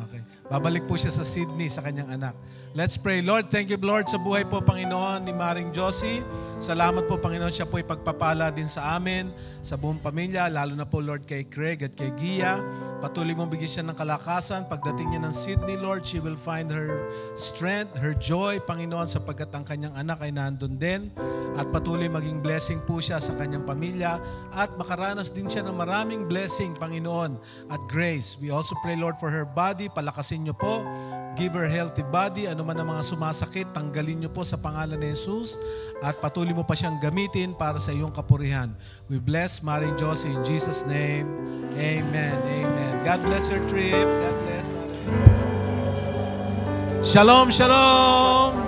Okay. Babalik po siya sa Sydney sa kanyang anak. Let's pray. Lord, thank you, Lord, sa buhay po, Panginoon, ni Maring Josie. Salamat po, Panginoon, siya po ay pagpapala din sa amin, sa buong pamilya, lalo na po, Lord, kay Craig at kay Gia. Patuloy mong bigyan siya ng kalakasan. Pagdating niya ng Sydney, Lord, she will find her strength, her joy, Panginoon, sapagkat ang kanyang anak ay nandun din. At patuloy maging blessing po siya sa kanyang pamilya at makaranas din siya ng maraming blessing, Panginoon, at grace. We also pray, Lord, for her body. Palakasin niyo po. Give her healthy body. Ano man ang mga sumasakit, tanggalin niyo po sa pangalan ni Jesus. At patuloy mo pa siyang gamitin para sa iyong kapurihan. We bless Maring Josie in Jesus' name. Amen. Amen. God bless your trip. God bless. Shalom, shalom.